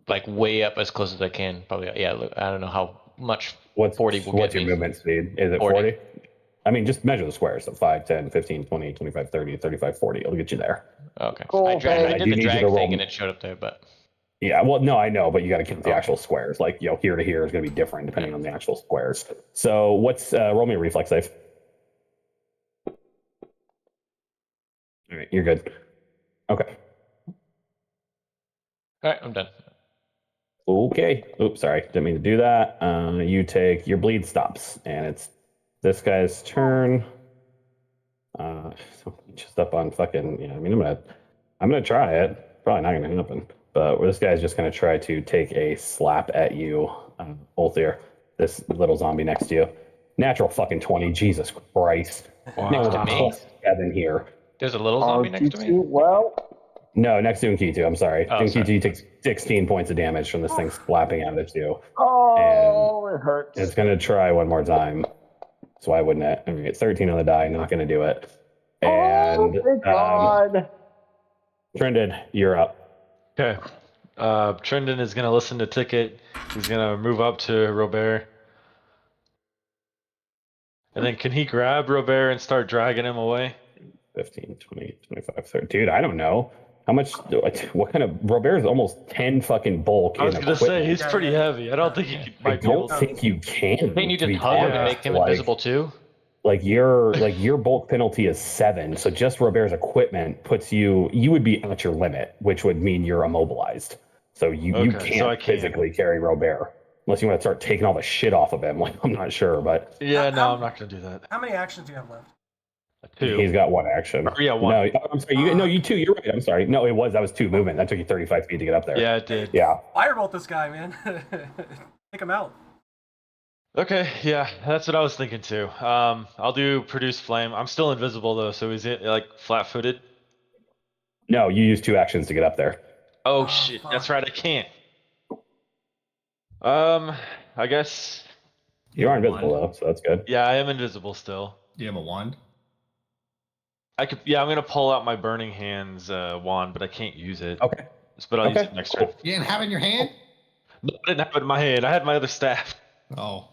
like way up as close as I can. Probably yeah. Look, I don't know how much What's 40 will what's get your me. movement speed? Is it 40? I mean, just measure the squares. So 5, 10, 15, 20, 25, 30, 35, 40. It'll get you there. Okay. Cool, I thanks. did do the need you to drag roll. thing and it showed up there, but Yeah, well, no, I know, but you got to count the Okay. actual squares. Like, here to here is going to be different depending on the actual squares. So what's roll me a reflex save. All right, you're good. Okay. all right, I'm done. Okay. Oops, sorry. Didn't mean to do that. You take your bleed stops, and it's this guy's turn. So just up on fucking. Yeah, I mean, I'm gonna try it. Probably not gonna happen. But this guy's just gonna try to take a slap at you, Ulthir. This little zombie next to you. Natural fucking 20. Jesus Christ. Next to me? 7 here. There's a little zombie next to me. Well, No, next to Nkitu. I'm sorry. Oh, Nkitu sorry. takes 16 points of damage from this thing slapping out at you. oh, Oh, it hurts. It's going to try one more time. So why wouldn't it? I'm going to get 13 on the die. Not going to do it. And thank God. Trendon, you're up. Okay. Trendon is gonna listen to Ticket. He's gonna move up to Robert. And then can he grab Robert and start dragging him away? 15, 20, 25, 30. Dude, I don't know. How much, what kind of, Robert's almost 10 fucking bulk I was in gonna equipment. say he's pretty heavy. I don't think he I don't think you can. Can you to be just hug him and honest. make him Like, invisible too? Like your bulk penalty is 7, so just Robert's equipment puts you would be at your limit, which would mean you're immobilized. So you Okay, so I can't can't. physically carry Robert unless you want to start taking all the shit off of him. Like I'm not sure, but Yeah, no, I'm not gonna do that. How many actions do you have left? 2. he's got 1 action. Or, yeah, 1. No, I'm sorry. You 2. You're right. I'm sorry. No, that was 2 movement. That took you 35 feet to get up there. Yeah, it did. Yeah. Firebolt this guy, man. Take him out. Okay, yeah, that's what I was thinking too. I'll do produce flame. I'm still invisible though, so is it like flat-footed? No, you use 2 actions to get up there. Oh shit, that's right, I can't. I guess. You are invisible though, so that's good. Yeah, I am invisible still. Do you have a wand? I could. Yeah, I'm gonna pull out my Burning Hands wand, but I can't use it. Okay. But I'll use it next turn. You didn't have it in your hand? No, I didn't have it in my hand. I had my other staff. Oh.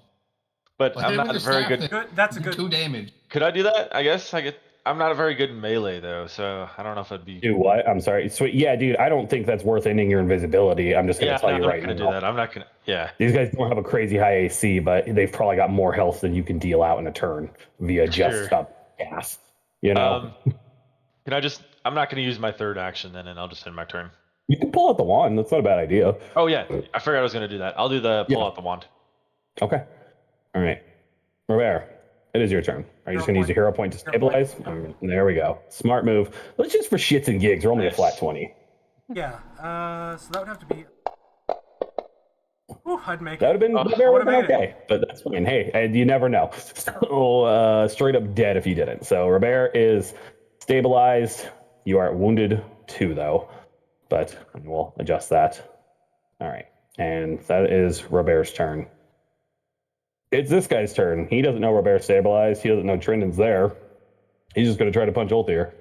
But Well, I'm hit not with a the very staff good. then. That's a Do good. 2 damage. Could I do that? I guess I get. I'm not a very good melee though, so I don't know if I'd be. Do what? I'm sorry. Sweet. Yeah, dude, I don't think that's worth ending your invisibility. I'm just going to tell you right now. I'm not gonna do that. I'm not gonna. Yeah. These guys don't have a crazy high AC, but they've probably got more health than you can deal out in a turn via just gas. You know? Can I just? I'm not gonna use my third action then, and I'll just end my turn. You can pull out the wand. That's not a bad idea. Oh yeah, I forgot I was gonna do that. I'll do the pull out the wand. Okay. All right. Robert, it is your turn. Are you just going to use a hero point to stabilize? There we go. Smart move. Let's just for shits and gigs. We're only a flat 20. Yeah. So that would have to be. Ooh, I'd make. That would have been okay, but that's fine. Hey, and you never know. So straight up dead if you didn't. So Robert is stabilized. You are wounded 2 though, but we'll adjust that. All right, and that is Robert's turn. It's this guy's turn. He doesn't know Robert's stabilized. He doesn't know Trendon's there. He's just going to try to punch Ulthir.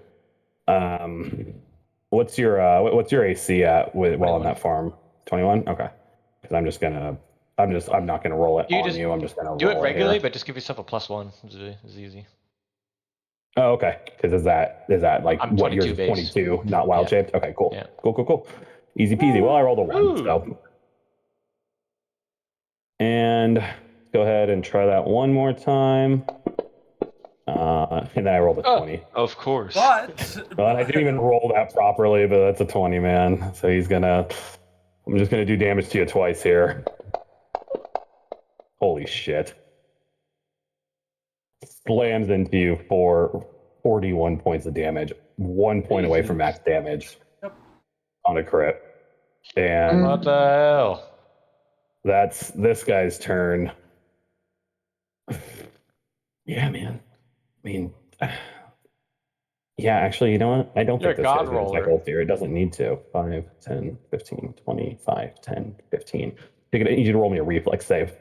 What's your AC at while on that farm? 21. Okay. Because I'm not gonna roll it on you. I'm just gonna do roll it regularly, here. but just give yourself a +1. It's easy. Oh, okay. Because is that like I'm what yours 22 is base. 22, not wild shaped? Okay, cool. Yeah. Cool. Easy peasy. Well, I rolled a 1, so. And go ahead and try that one more time. And then I rolled a 20. Of course. But I didn't even roll that properly, but that's a 20, man. So I'm just gonna do damage to you twice here. Holy shit. Slams into you for 41 points of damage. 1 point away from max damage on a crit. And What the hell? that's this guy's turn. Yeah, man. I mean, yeah, actually, you know what? I don't You're think a this god guy's going to roller. attack Ulthir. It doesn't need to. 5, 10, 15, 20, 5, 10, 15. I need you to roll me a reflex save.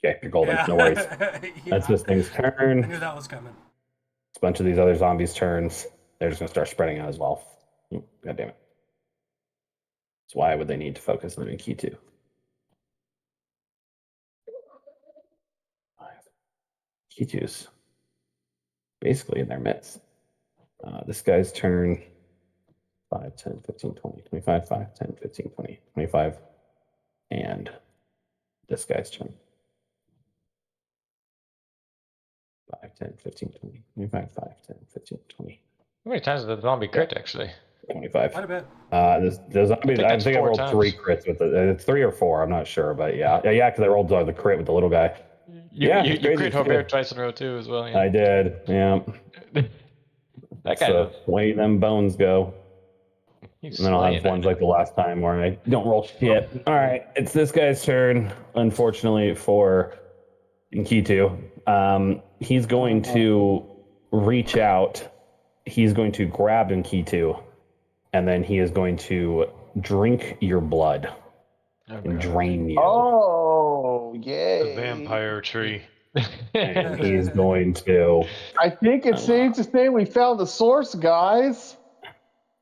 Okay, you're golden. Yeah. No worries. Yeah. That's this thing's I turn. knew that was coming. It's a bunch of these other zombies' turns. They're just going to start spreading out as well. God damn it. That's why would they need to focus on key 2? Key 2's basically in their midst. This guy's turn. 5, 10, 15, 20, 25, 5, 10, 15, 20, 25. And this guy's turn. 5, 10, 15, 20, 25, 5, 10, 15, 20. How many times did the zombie crit, actually? 25. Quite a bit. The zombies, I think I rolled times. 3 crits with it's 3 or 4, I'm not sure, but yeah, because I rolled the crit with the little guy. You crazy. crit Robert twice in a row, too, as well. Yeah. I did, yeah. That guy. So way them bones go. He's And then I'll have slaying ones right like the last time where I don't roll shit. All right, it's this guy's turn, unfortunately, for Nkitu. He's going to reach out. He's going to grab Nkitu and then he is going to drink your blood and drain you. Oh, The yay. vampire tree. And he's going to... I think it's safe to say we found the source, guys.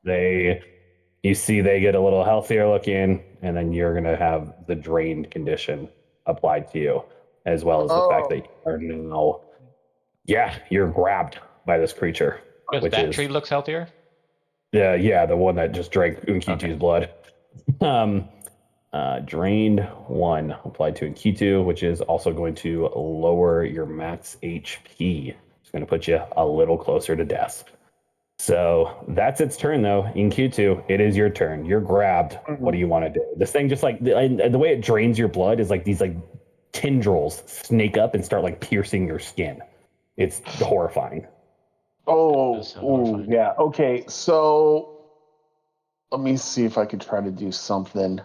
You see they get a little healthier looking, and then you're going to have the drained condition applied to you, as well as the fact that you are now... Yeah, you're grabbed by this creature. Because that tree looks healthier? Yeah, the one that just drank Unkichi's blood. Drained 1 applied to Unkitu, which is also going to lower your max HP. It's going to put you a little closer to death. So that's its turn, though. Unkitu, it is your turn. You're grabbed. What do you want to do? This thing just like the way it drains your blood is like these like tendrils snake up and start like piercing your skin. It's horrifying. Oh, yeah. Okay, so let me see if I can try to do something.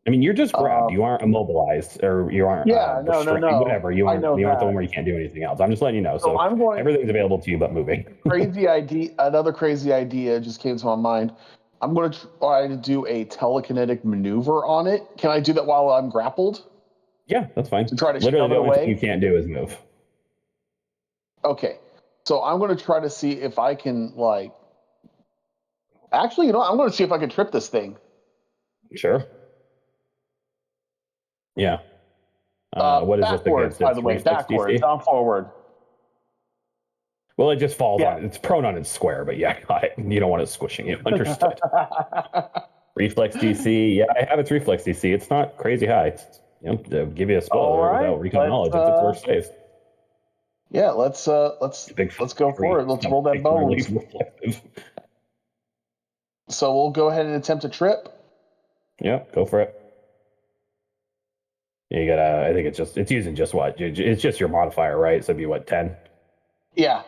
I mean, you're just grabbed. You aren't immobilized, or you aren't restrained, whatever. You aren't the one where you can't do anything else. I'm just letting you know. So everything's available to you but moving. Another crazy idea just came to my mind. I'm going to try to do a telekinetic maneuver on it. Can I do that while I'm grappled? Yeah, that's fine. To try to literally shove the it only away? thing you can't do is move. Okay. So I'm going to try to see if I can, like... Actually, I'm going to see if I can trip this thing. Sure. Yeah. What is this against? By the way, backwards, not forward. Well, it just falls on it. It's prone on its square, but yeah, got it. You don't want it squishing you. Understood. Reflex DC. Yeah, I have its reflex DC. It's not crazy high. It's, to give you a spell without recon knowledge. It's its worst save. Yeah, let's go for it. Let's roll that bone. So we'll go ahead and attempt a trip. Yep, go for it. You gotta. I think it's using just what? It's just your modifier, right? So it'd be what, 10? Yeah.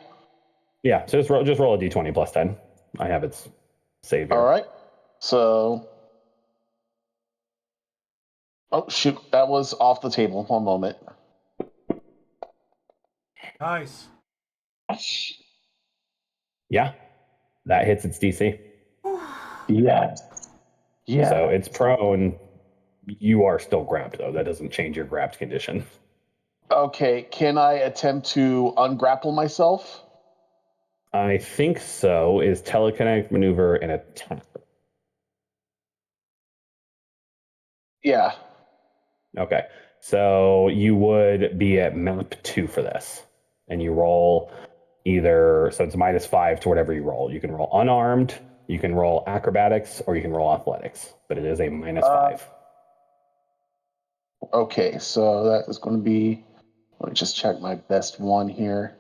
Yeah. So just roll a d20 plus 10. I have its save here. All right. So. Oh shoot! That was off the table. One moment. Nice. Yeah, that hits its DC. Yes. Yeah. So it's prone. You are still grabbed, though. That doesn't change your grabbed condition. Okay. Can I attempt to ungrapple myself? I think so. Is telekinetic maneuver and attack? Yeah. Okay. So you would be at map 2 for this. And you roll either, so it's -5 to whatever you roll. You can roll unarmed, you can roll acrobatics, or you can roll athletics. But it is a -5. Okay, so that is going to be, let me just check my best one here.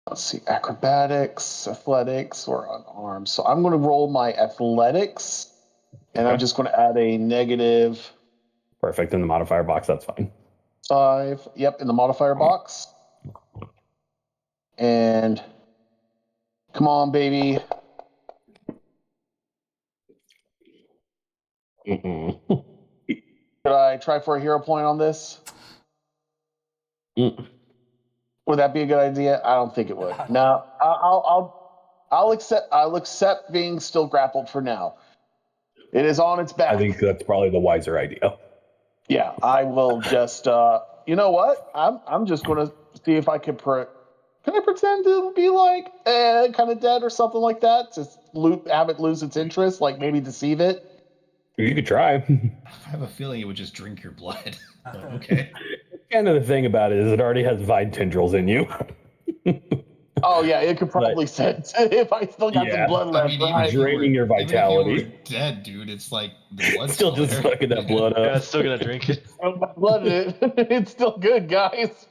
Let's see, acrobatics, athletics, or unarmed. So I'm going to roll my athletics, and I'm just going to add a negative. Perfect. In the modifier box, that's fine. 5. Yep, in the modifier box. And come on, baby. Should I try for a hero point on this? Would that be a good idea? I don't think it would. No, I'll accept being still grappled for now. It is on its back. I think that's probably the wiser idea. Yeah, I will just. You know what? I'm just gonna see if I can. Can I pretend to be like kind of dead or something like that? Just have it lose its interest, like maybe deceive it. You could try. I have a feeling it would just drink your blood. Okay. Kind of the thing about it is it already has vine tendrils in you. Oh yeah, it could probably sense if I still got some blood left. Right? Draining your vitality. Even if you were dead, dude, it's like the blood's still just sucking that blood up. Yeah, it's still gonna drink it. Blood in it. It's still good, guys.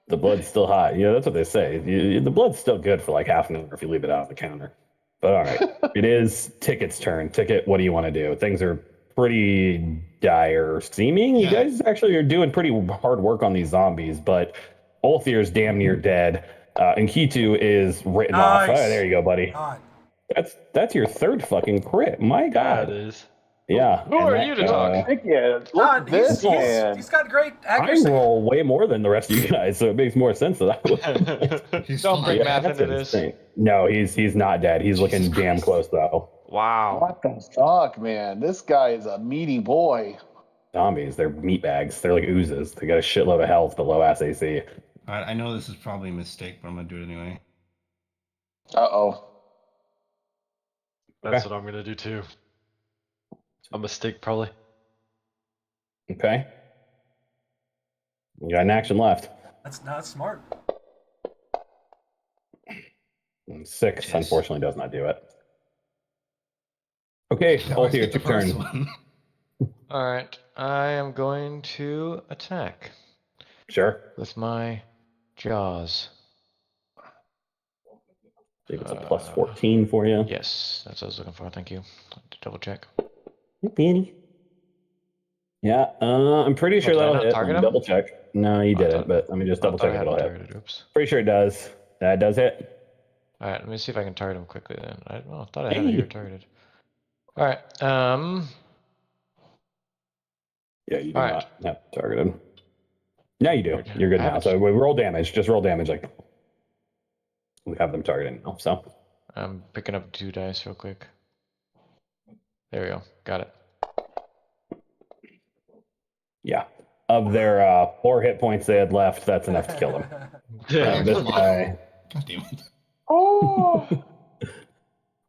The blood's still hot. That's what they say. The blood's still good for like half an hour if you leave it out on the counter. But all right, it is Ticket's turn. Ticket, what do you want to do? Things are pretty dire seeming. You guys actually are doing pretty hard work on these zombies, but Ulthier's damn near dead. And Kitu is written off. Oh, there you go, buddy. God. That's your third fucking crit. My God. That is. Yeah. Who are you to talk? Look at this hand. He's got great I accuracy. roll way more than the rest of you guys, so it makes more sense that I would. He's Don't still bring not math dead. into this. Insane. No, he's not dead. He's looking Jesus damn Christ. close though. Wow. What the fuck, man? This guy is a meaty boy. Zombies, they're meat bags. They're like oozes. They got a shitload of health, but low ass AC. All right, I know this is probably a mistake, but I'm gonna do it anyway. Uh-oh. That's Okay. what I'm gonna do too. A mistake, probably. Okay. You got an action left. That's not smart. And 6, Jeez. unfortunately, does not do it. Okay, I both of you hit the took turn. first one. All right, I am going to attack Sure. with my jaws. See if it's a plus 14 for you. Yes, that's what I was looking for. Thank you. Double check. Hey, Danny. Yeah, I'm pretty sure did I that'll not hit. target Let me him? double check. No, you I didn't, thought- but let me just double check if it'll hit. Targeted. Oops. Pretty sure it does. That does hit. All right, let me see if I can target him quickly then. I thought I had Hey. it here targeted. All right. Yeah, you do All not have targeted. Now you do. Weird. You're good I now. haven't- So we roll damage. Just roll damage. Like we have them targeted now. So I'm picking up 2 dice real quick. There we go. Got it. yeah, of their 4 hit points they had left, that's enough to kill them. This Come on. guy. God damn it. Oh.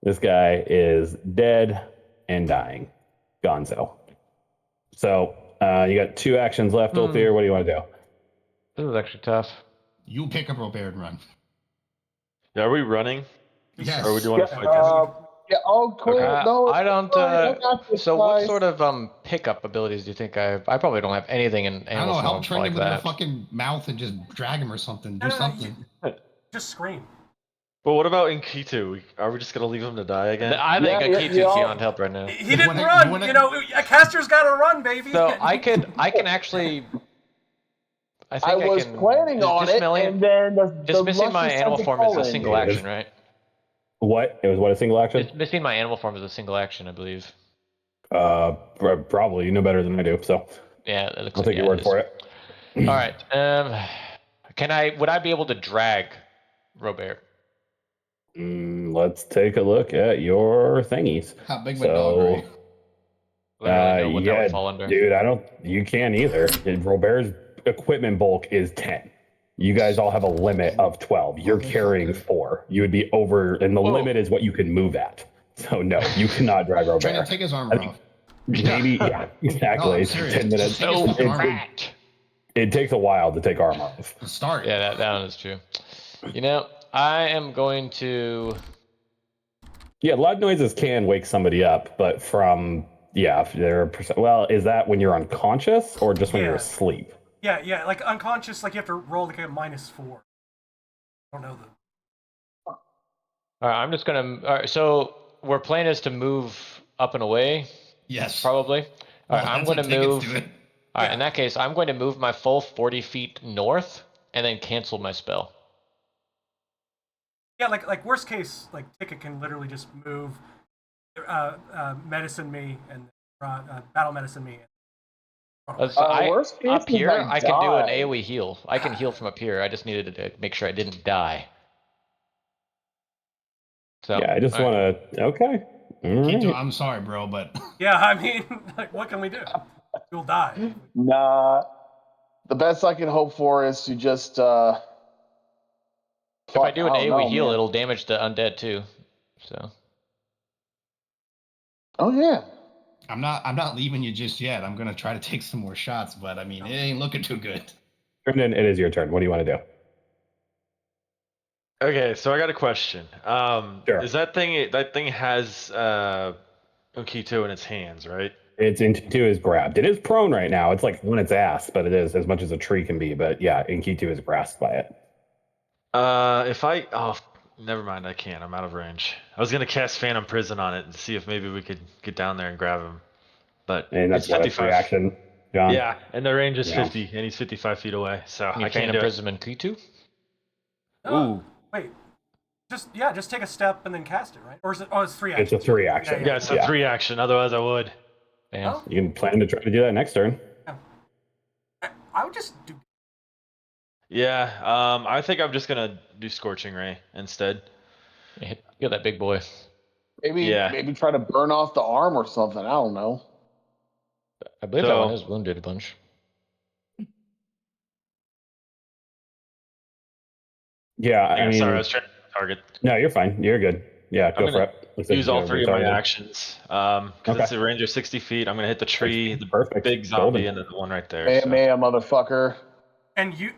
This guy is dead and dying. Gonzo. So you got 2 actions left, Ulthir. What do you want to do? This was actually tough. You pick up Robert and run. Yeah, are we running? Yes. Or do you want to Yeah, fight this? Yeah, oh, cool. No, I don't. I got this, So, what guys. sort of pickup abilities do you think I have? I probably don't have anything in I don't animal know. Help form train like him with your that. fucking mouth and just drag him or something. Do No, something. Just scream. Well, what about Inkitu? Are we just gonna leave him to die again? I think Yeah, Akitu's yeah. beyond help right now. He didn't wanna- run. you wanna- You know, a caster's got to run, baby. So I can actually. I think I was can, planning on it, and then the dismissing my luscious animal sent form is a call in. single action, right? What? It was what, a single action? Dismissing my animal form is a single action, I believe. Probably. You know better than I do. So Yeah, it looks I'll like, take your word for it. All right. Would I be able to drag Robert? Let's take a look at your thingies. How big of a dog are you? I don't really know what that would fall under. Dude, you can't either. Robert's equipment bulk is 10. You guys all have a limit of 12. You're carrying 4. You would be over, and the limit is what you can move at. So no, you cannot drag Trying to Robert. take his armor off. Maybe, yeah, exactly. No, I'm It's serious. 10 minutes. Just take his fucking armor off. It takes a while to take armor off. Start. Yeah, that one is true. You know, I am going to. Yeah, loud noises can wake somebody up, but from, if they're, well, is that when you're unconscious or just when you're Yeah. asleep? Yeah, like unconscious, like you have to roll like a -4. I don't know the. All right, I'm just gonna. All right, so we're playing is to move up and away, Yes. probably. All right, Well, I'm that's going what to move. tickets do it. All right, Yeah. in that case, I'm going to move my full 40 feet north and then cancel my spell. Yeah, like worst case, like Ticket can literally just move, medicine me and battle medicine me. Worst case up is here, I can do an die. AoE heal. I can heal from up here. I just needed to make sure I didn't die. So Yeah, I just all right. want to. Okay. All Kito, right. I'm sorry, bro, but Yeah, I mean, like what can we do? You'll die. Nah. The best I can hope for is to just. If I do an don't AoE know, heal, man. it'll damage the undead too. So Oh yeah. I'm not leaving you just yet. I'm gonna try to take some more shots, but I mean, it ain't looking too good. Brendan, it is your turn. What do you want to do? Okay, so I got a question. Sure. Is that thing has Inkitu in its hands, right? It's into is grabbed. It is prone right now. It's like on its ass, but it is as much as a tree can be. But yeah, Inkitu is grasped by it. Never mind. I can't. I'm out of range. I was gonna cast Phantom Prison on it and see if maybe we could get down there and grab him, but And that's it's what a 55. reaction, John. Yeah, and the range is Yeah. 50, and he's 55 feet away, so you I can't do it. Prism Kitu? Ooh. Wait, just take a step and then cast it, right? Or is it? Oh, it's 3 actions. It's a 3 action. Yeah, it's a 3 action. Otherwise, I would. Damn. You can plan to try to do that next turn. I would just do. Yeah, I think I'm just gonna do Scorching Ray instead. Get that big boy. Maybe try to burn off the arm or something. I don't know. I believe that one is wounded a bunch. Yeah, I mean, sorry, I was trying to target. No, you're fine. You're good. Yeah, go for it. Use all 3 of my actions. Because it's a range of 60 feet. I'm gonna hit the tree, the perfect big zombie, and then the one right there. Man, motherfucker. And you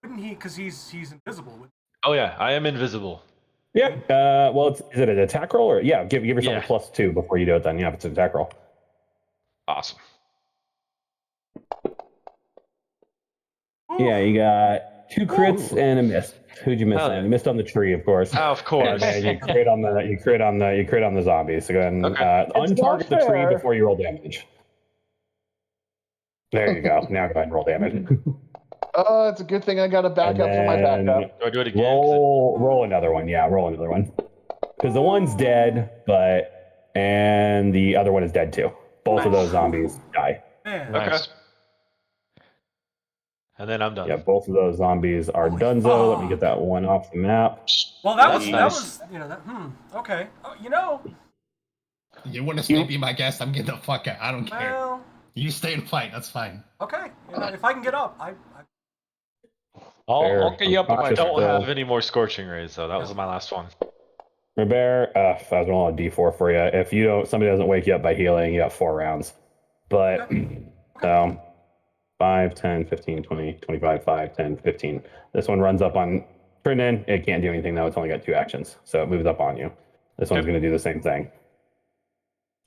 wouldn't he? Because he's invisible. Oh yeah, I am invisible. Yeah. Well, is it an attack roll or give yourself a +2 before you do it? Then if it's an attack roll. Awesome. Yeah, you got 2 crits and a miss. Who'd you miss on? You missed on the tree, of course. Oh, of course. And then you crit on the zombies. So go ahead and untarget the tree before you roll damage. There you go. Now go ahead and roll damage. It's a good thing I got a backup for my backup. Do I do it again? Roll another one. Yeah, roll another one. Because the one's dead, and the other one is dead too. Both of those zombies die. Man. Okay. And then I'm done. Yeah, both of those zombies are donezo. Let me get that one off the map. Well, that was okay. Oh, You want to be my guest? I'm getting the fuck out. I don't care. Well, you stay and fight. That's fine. Okay. If I can get up, I'll get you up, but I don't have any more Scorching Rays, though. That was my last one. Robert, I was rolling a D4 for you. If somebody doesn't wake you up by healing, you got 4 rounds. But, so, 5, 10, 15, 20, 25, 5, 10, 15. This one runs up on Trinan. It can't do anything, though. It's only got 2 actions. So it moves up on you. This one's going to do the same thing.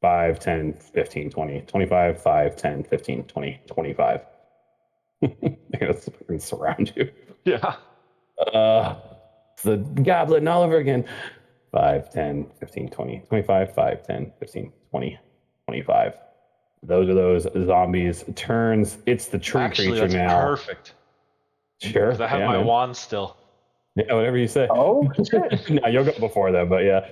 5, 10, 15, 20, 25, 5, 10, 15, 20, 25. They're going to surround you. Yeah. It's the goblin all over again. 5, 10, 15, 20, 25, 5, 10, 15, 20, 25. Those are those zombies' turns. It's the tree creature now. Perfect. Sure. Because I have my wand still. Yeah, whatever you say. Oh, no, you'll go before that, but yeah.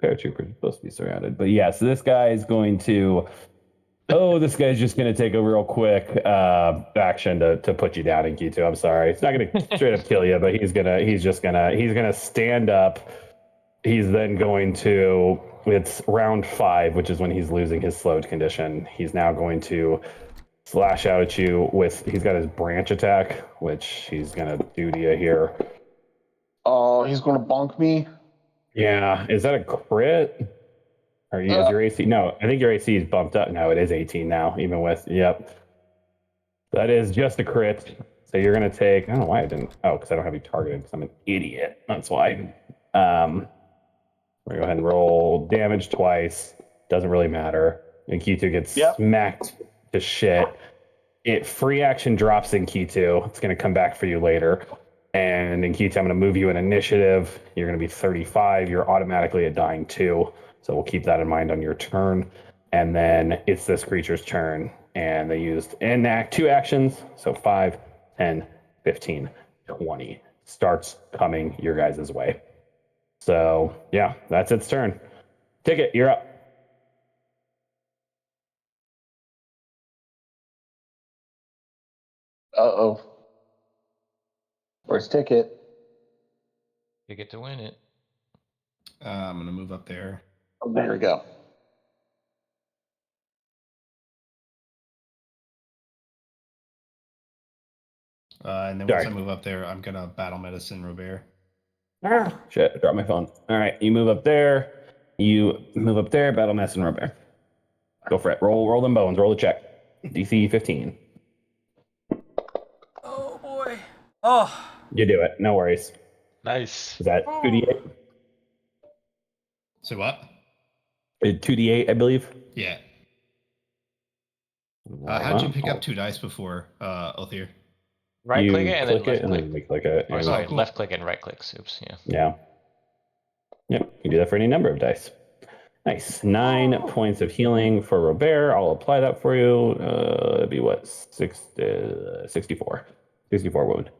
Paratroopers are supposed to be surrounded. But yeah, so this guy is going to... this guy's just going to take a real quick action to put you down in Q2. I'm sorry. It's not going to straight up kill you, but he's going to stand up. He's then going to... It's round 5, which is when he's losing his slowed condition. He's now going to slash out at you with... He's got his branch attack, which he's going to do to you here. Oh, he's going to bonk me? Yeah. Is that a crit? Or is your AC? No, I think your AC is bumped up. No, it is 18 now, even with... Yep. That is just a crit. So you're going to take... I don't know why I didn't... Oh, because I don't have you targeted because I'm an idiot. That's why. We're going to go ahead and roll damage twice. Doesn't really matter. And Q2 gets smacked to shit. It free action drops in Q2. It's going to come back for you later. And in Q2, I'm going to move you in initiative. You're going to be 35. You're automatically at dying 2. So we'll keep that in mind on your turn. And then it's this creature's turn. And they used enact 2 actions. So 5, 10, 15, 20. Starts coming your guys' way. So, yeah, that's its turn. Ticket, you're up. Uh-oh. Where's Ticket? You get to win it. I'm going to move up there. Oh, there we go. And then once I move up there, I'm going to battle medicine Robert. Shit, I dropped my phone. All right, you move up there. Battle medicine Robert. Go for it. Roll them bones. Roll the check. DC 15. Oh, boy. Oh. You do it. No worries. Nice. Is that 2d8? So what? 2d8, I believe. Yeah. How'd you pick up 2 dice before, Othir? Right click it and then left click. And then click it. Or sorry, left click and right click. Oops, yeah. Yeah. Yep, you can do that for any number of dice. Nice. 9 points of healing for Robert. I'll apply that for you. It'd be what? 64. 64 wound.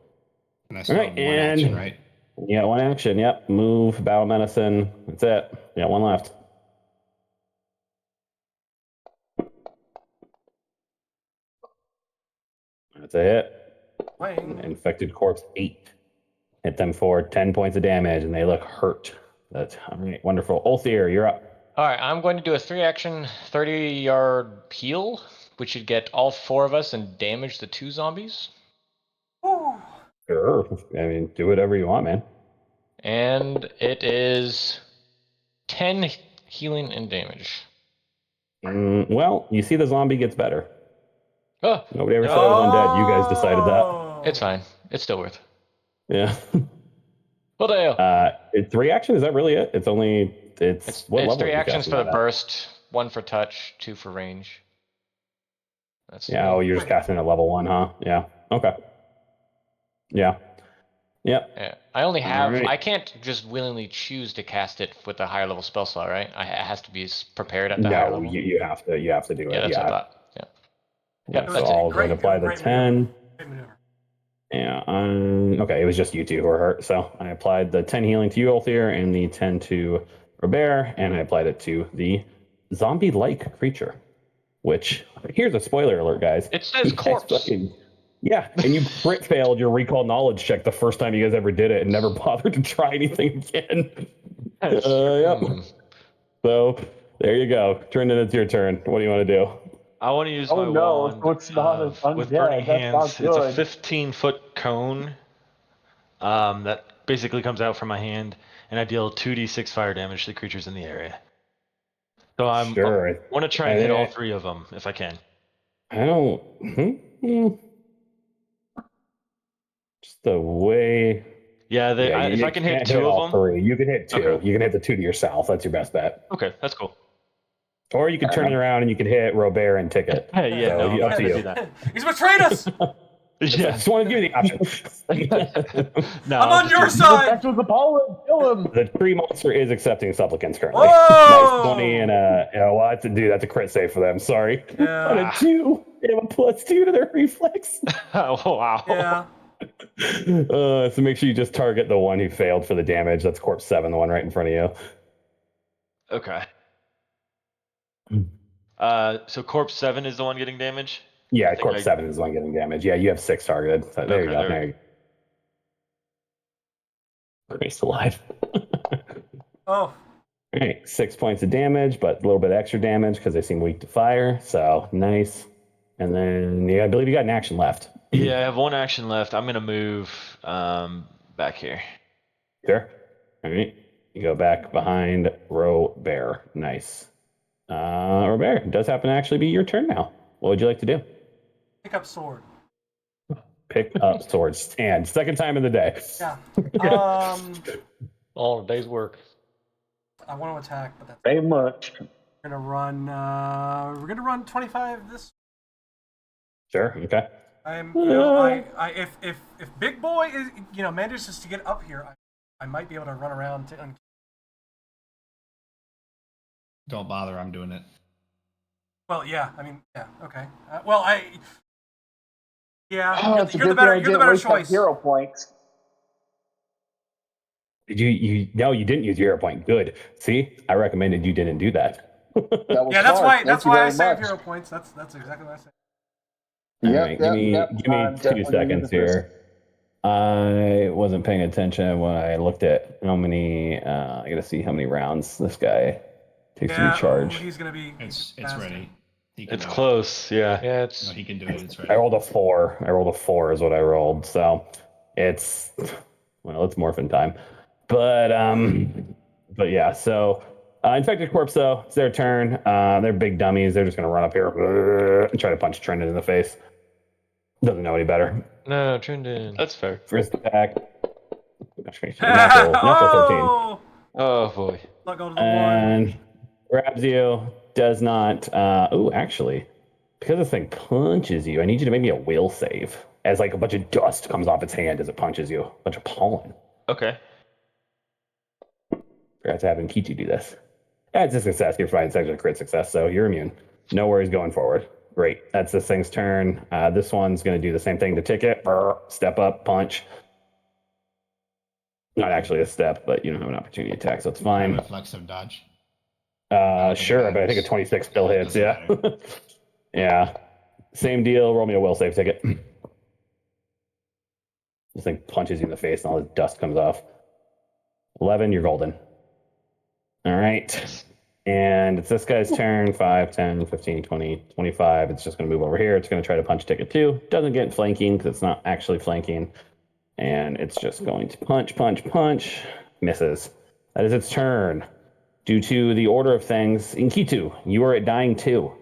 And I still have 1 action, right? Yeah, 1 action. Yep. Move, battle medicine. That's it. Yeah, 1 left. That's a hit. Playing. Infected corpse 8. Hit them for 10 points of damage, and they look hurt. That's all right. Wonderful. Ulthir, you're up. All right, I'm going to do a 3-action, 30-yard heal, which should get all 4 of us and damage the 2 zombies. Ooh. Sure. I mean, do whatever you want, man. And it is 10 healing and damage. Well, you see the zombie gets better. Oh, Nobody ever said it was undead. You guys decided that. it's fine. It's still worth. Yeah. Well, Dale. It's 3 action. Is that really it? It's only it's what It's level? 3 are you actions casting for the that at? burst, 1 for touch, 2 for range. That's Yeah. Oh, you're just casting at level 1, huh? Yeah. Okay. Yeah. Yep. Yeah. I only have. Alright. I can't just willingly choose to cast it with a higher level spell slot, right? It has to be prepared at the higher No, level. you have to. You have to do Yeah, it. that's Yeah. what I thought. Yeah. Yeah, Yep, so that's I'll it. go and apply the Great 10. Great maneuver. Yeah. Okay, it was just you two who were hurt. So I applied the 10 healing to you, Ulthir, and the 10 to Robert, and I applied it to the zombie-like creature. Which, here's a spoiler alert, guys. It says You guys corpse. yeah, and you crit failed your recall knowledge check the first time you guys ever did it and never bothered to try anything again. Yep. So there you go. Trendon, it's your turn. What do you want to do? I want to use Oh my no, wand so it's not an with undead. burning That's not hands. It's a good. 15-foot cone that basically comes out from my hand, and I deal 2d6 fire damage to creatures in the area. So I want to try and hit all 3 of them if I can. I don't. Just the way. Yeah, if I can hit 2 of them. 3. You can hit 2. Okay. You can hit the 2 to yourself. That's your best bet. Okay, that's cool. Or you can turn it around and you can hit Robert and Ticket. Hey, yeah, So, no, I'm up not to gonna you. do that. He's betrayed us. I Yeah, just want to give you the option. no, I'm I'll on just your do- side. Back to the Poland, kill him. The tree monster is accepting supplicants currently. Whoa! Nice. 20 and well, that's a crit save for them. Sorry. Yeah. On a 2, they have a +2 to their reflex. Oh, wow. Yeah. So make sure you just target the one who failed for the damage. That's corpse 7, the one right in front of you. Okay. So corpse 7 is the one getting damage? Yeah, corpse 7 is the one getting damage. Yeah, you have 6 targeted. So there you go. There you go. Christ alive. Oh. All right, 6 points of damage, but a little bit extra damage because they seem weak to fire. So nice. And then I believe you got an action left. Yeah, I have 1 action left. I'm gonna move back here. Sure. All right. You go back behind Robert. Nice. Robert, it does happen to actually be your turn now. What would you like to do? Pick up sword. Pick up sword. Stand. Second time in the day. Yeah. All a day's work. I want to attack, but that's Very much. we're gonna run. We're gonna run 25. This. Sure. Okay. If Big Boy is manages to get up here, I might be able to run around to. Don't bother. I'm doing it. Well, yeah. I mean, yeah. Okay. Yeah. Oh, You're the better choice. Hero points. Did you? No, you didn't use your hero point. Good. See, I recommended you didn't do that. Yeah, that's why. That's why I save hero points. That's exactly what I say. Right, give me 2 seconds here. I wasn't paying attention when I looked at how many. I got to see how many rounds this guy takes to recharge. He's gonna be. It's ready. It's close, yeah. Yeah, No, he can do it. It's ready. I rolled a 4. I rolled a 4 is what I rolled. So it's morphin time. But yeah. So infected corpse though, it's their turn. They're big dummies. They're just gonna run up here and try to punch Trendon in the face. Doesn't know any better. No, Trendon. That's fair. First attack. Natural 13. Oh boy. Not going to the And one. grabs you. Does not. Actually, because this thing punches you, I need you to make me a will save. As like a bunch of dust comes off its hand as it punches you. A bunch of pollen. Okay. Forgot to have Nkichi do this. That's a success. You're fine. It's actually a crit success, so you're immune. No worries going forward. Great. That's this thing's turn. This one's going to do the same thing to Ticket. Step up, punch. Not actually a step, but you don't have an opportunity attack, so it's fine. Reflexive dodge. Sure, but I think a 26 still hits. Yeah. Yeah. Same deal. Roll me a will save, Ticket. This thing punches you in the face and all this dust comes off. 11, you're golden. All right. And it's this guy's turn. 5, 10, 15, 20, 25. It's just going to move over here. It's going to try to punch ticket 2. Doesn't get flanking because it's not actually flanking. And it's just going to punch, punch, punch. Misses. That is its turn. Due to the order of things, Inkitu, you are at dying 2.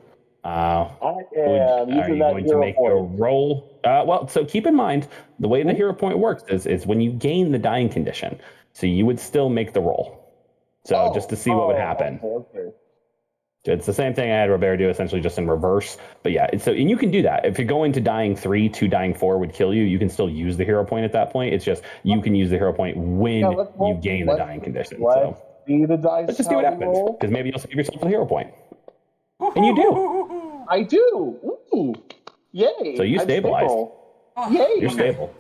I am are using you that going to hero make point. your roll? Well, so keep in mind, the way the hero point works is when you gain the dying condition. So you would still make the roll. So just to see what would happen. Okay. It's the same thing I had Robert do, essentially just in reverse. But yeah, and you can do that. If you're going to dying 3 to dying 4 would kill you, you can still use the hero point at that point. It's just you can use the hero point when you gain the dying condition. So see the dice. let's just see what happens. Because maybe you'll save yourself a hero point. And you do. I do. Ooh. Yay. So you stabilized. Yay. You're stable.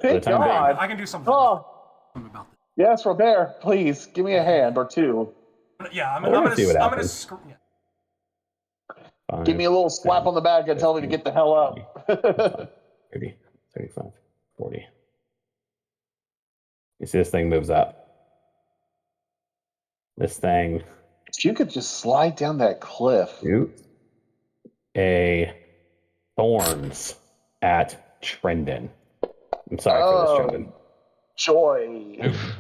Thank God. I can do something Oh. about this. Yes, Robert, please give me a hand or 2. Yeah, I'm We're gonna gonna see what I'm gonna happens. screw. Yeah. 5, Give me a little slap 10, on the back and tell me to 15, get the hell up. 30, 35, 40. You see this thing moves up. This thing. If you could just slide down that cliff. Shoots a thorns at Trendon. I'm sorry for this, Trendon. Joy.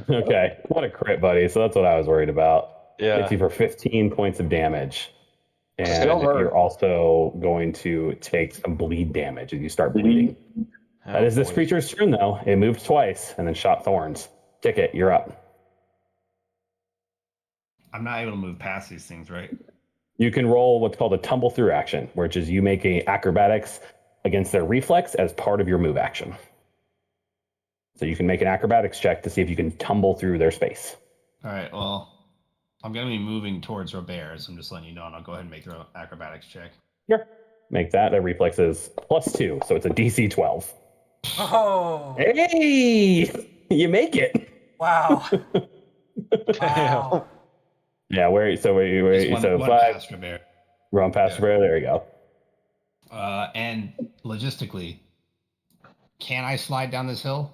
Okay, what a crit, buddy. So that's what I was worried about. Yeah. Hits you for 15 points of damage. And Still hurt. you're also going to take some bleed damage as you start bleeding. That is this creature's turn, though. It moved twice and then shot thorns. Ticket, you're up. I'm not able to move past these things, right? You can roll what's called a tumble through action, which is you make a acrobatics against their reflex as part of your move action. So you can make an acrobatics check to see if you can tumble through their space. All right, well, I'm going to be moving towards Robert, so I'm just letting you know, and I'll go ahead and make the acrobatics check. Sure. Make that. Their reflex is +2, so it's a DC 12. Oh. Hey! You make it! Wow. Wow. Yeah, where so 5 past Robert. Run past Robert, there you go. And logistically, can I slide down this hill?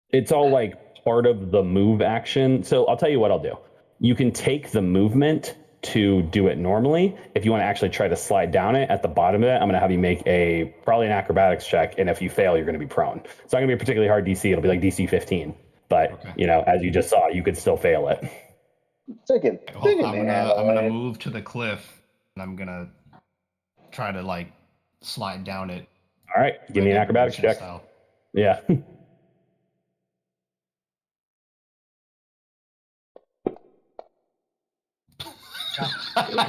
It's all like part of the move action. So I'll tell you what I'll do. You can take the movement to do it normally. If you want to actually try to slide down it at the bottom of it, I'm going to have you make probably an acrobatics check. And if you fail, you're going to be prone. It's not going to be a particularly hard DC. It'll be like DC 15. But, as you just saw, you could still fail it. I'm gonna move to the cliff, and I'm going to try to, slide down it. All right. Give me an acrobatics check. Style. Yeah.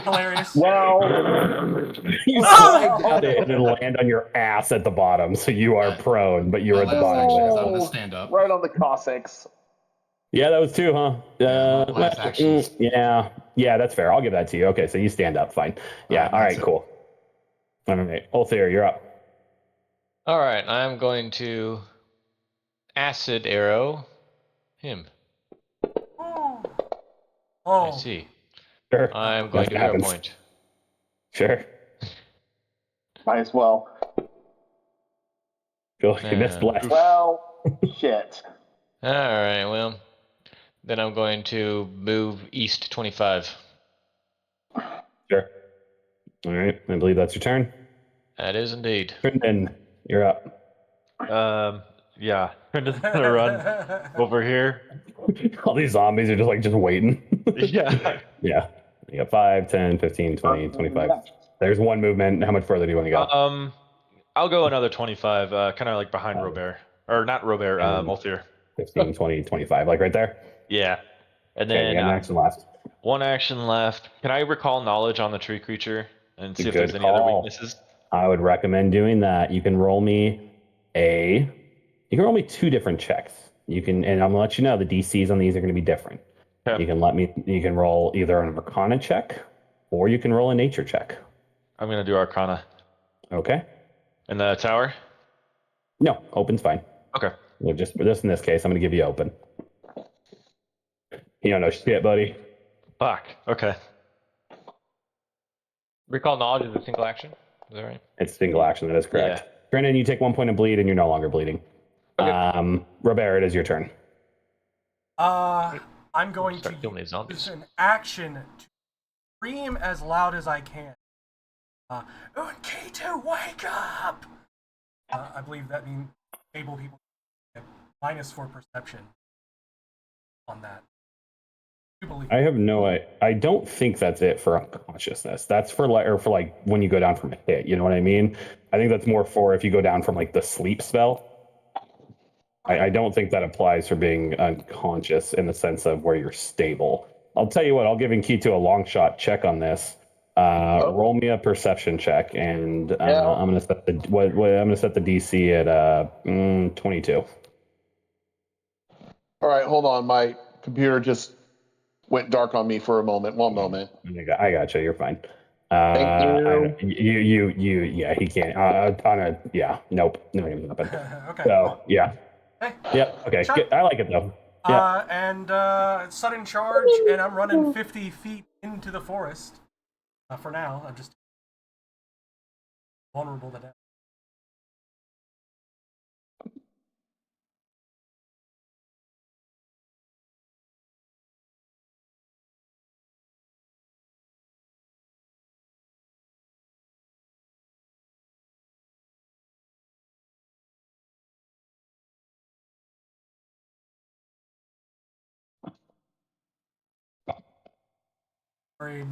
Hilarious. Well, you slide down it and it'll land on your ass at the bottom, so you are prone, but you're at the bottom. I'm going to stand up. Right on the Cossacks. Yeah, that was 2, huh? Last action. Yeah, that's fair. I'll give that to you. Okay, so you stand up. Fine. Yeah, all right, cool. All right, Ulthir, you're up. All right, I'm going to acid arrow him. Oh. I see. Sure. I'm going to hero point. Sure. Might as well. Cool. You missed left. Well, shit. All right, well, then I'm going to move east 25. Sure. All right, I believe that's your turn. That is indeed. Trendon, you're up. Yeah. Trendon's gonna run over here. All these zombies are just waiting. Yeah. Yeah. You got 5, 10, 15, 20, 25. There's one movement. How much further do you want to go? I'll go another 25, kind of like behind Robert. Or not Robert, Ulthir. 15, 20, 25, like right there? Yeah. And Okay, then you got an action left. one action left. Can I recall knowledge on the tree creature and see if Good there's any other call. weaknesses? I would recommend doing that. You can roll me 2 different checks. And I'm gonna let you know the DCs on these are gonna be different. Okay. You can roll either an Arcana check or you can roll a nature check. I'm gonna do Arcana. Okay. And the tower? No, open's fine. Okay. Well, just for this in this case, I'm gonna give you open. You don't know shit, buddy. Fuck. Okay. Recall knowledge is a single action. Is that right? It's single action, that is correct. Brennan, you take 1 point of bleed and you're no longer bleeding. Okay. Robert, it is your turn. I'm going to killing these zombies. use an action to scream as loud as I can. Unketo, wake up! I believe that means able people get -4 perception on that. You believe? I have no idea. I don't think that's it for unconsciousness. That's for like when you go down from a hit. You know what I mean? I think that's more for if you go down from like the sleep spell. I don't think that applies for being unconscious in the sense of where you're stable. I'll tell you what. I'll give Nkitu a long shot check on this. Roll me a perception check, and I'm gonna set the I'm gonna set the DC at 22. All right, hold on. My computer just went dark on me for a moment. One moment. I got you. You're fine. Thank you. Yeah, he can't. Nope, not gonna happen. Okay. So, yeah. Hey. Yep. Okay. Good. I like it though. Yeah. And sudden charge, and I'm running 50 feet into the forest. For now, I'm just vulnerable to death. Afraid.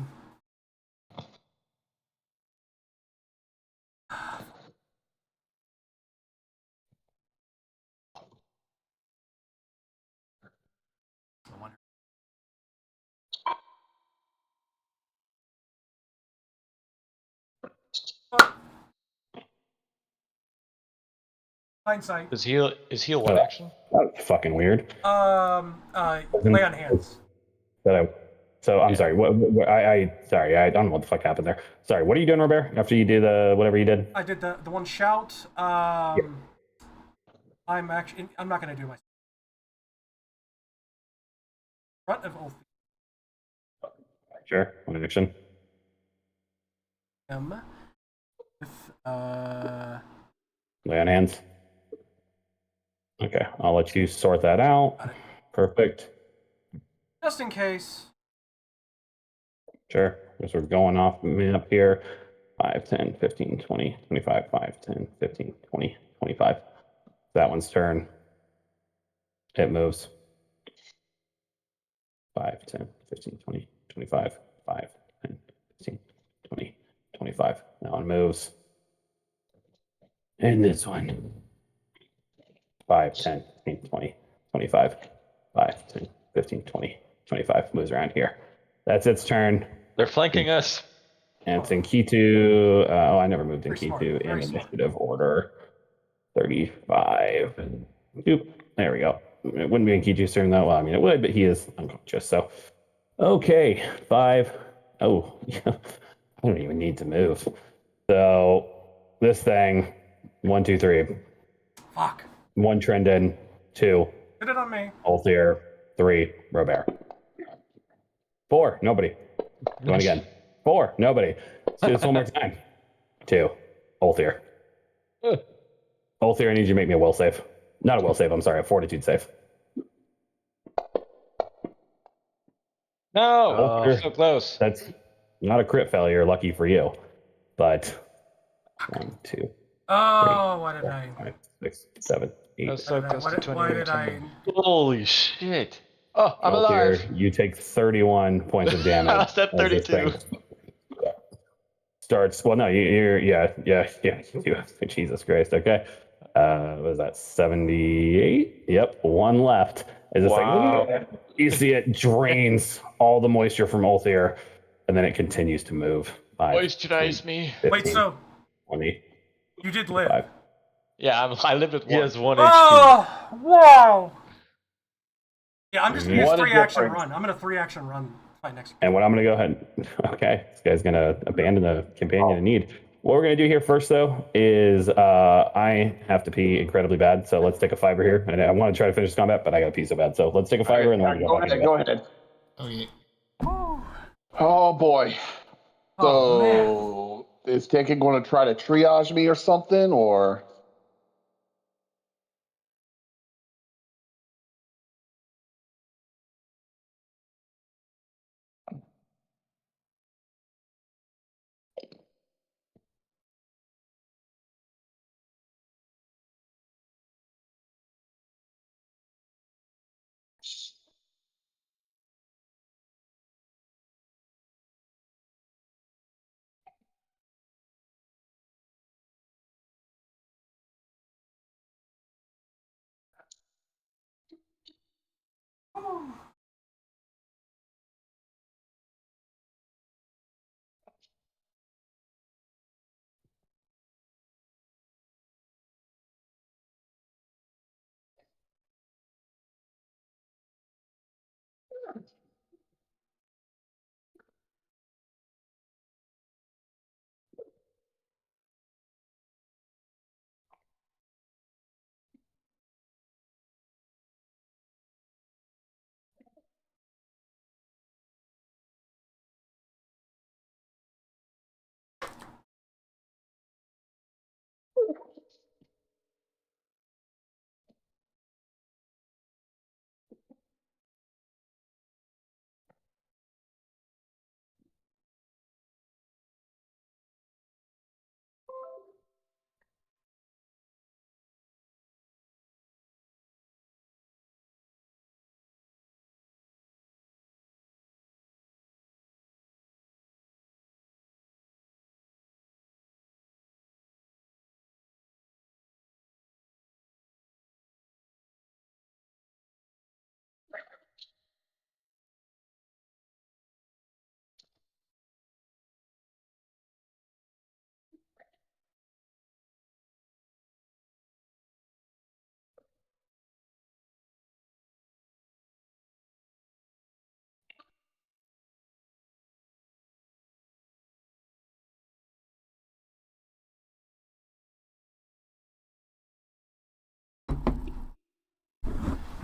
Hindsight. Is heal one action? That's fucking weird. Lay on hands. So I'm sorry. Sorry. I don't know what the fuck happened there. Sorry. What are you doing, Robert? After you do the whatever you did? I did the one shout. I'm not gonna do my front of Ulf. Sure. One action. With Lay on hands. Okay. I'll let you sort that out. Perfect. Just in case. Sure. Because we're going off map here. 5, 10, 15, 20, 25, 5, 10, 15, 20, 25. That one's turn. It moves. 5, 10, 15, 20, 25, 5, 10, 15, 20, 25. That one moves. And this one. 5, 10, 15, 20, 25, 5, 10, 15, 20, 25. Moves around here. That's its turn. They're flanking us. And it's Nkitu. I never moved Nkitu in Very smart. initiative order. 35. Oop, there we go. It wouldn't be Nkitu's turn though. Well, I mean, it would, but he is unconscious. So, okay, 5. Oh, I don't even need to move. So, this thing, 1, 2, 3. Fuck. 1 Trendon, 2. Hit it on me. Ulthir, 3 Robert. 4, nobody. Going again. 4, nobody. Let's do this one more time. 2, Ulthir. Ulthir, I need you to make me a will save. Not a will save, I'm sorry, a fortitude save. No, so close. That's not a crit failure, lucky for you. But 1, 2. Oh, 3, why did 4, I? 5, 6, 7, 8. That's so close to 20. Why did I? Holy shit. Oh, I'm Ulthir, alive. you take 31 points of damage. I was at 32. Starts. Well, no, you're. Yeah. Jesus Christ. Okay. What was that? 78. Yep. 1 left. It's just like you see it drains all the moisture from Ulthir, and then it continues to move. 5, Moisturize 10, me. 15, Wait, so 20. you did live? 5. Yeah, I lived with 1. He has 1 HP. Oh, wow. Yeah, I'm just gonna use What a 3 action difference. run. I'm gonna 3 action run fight next. And what I'm going to go ahead. Okay, this guy's going to abandon the companion in need. What we're going to do here first, though, is I have to pee incredibly bad. So let's take a fiber here. And I want to try to finish this combat, but I got to pee so bad. So let's take a fiber and then Go ahead. Okay. Oh boy. Oh, man. So is Tekken going to try to triage me or something, or?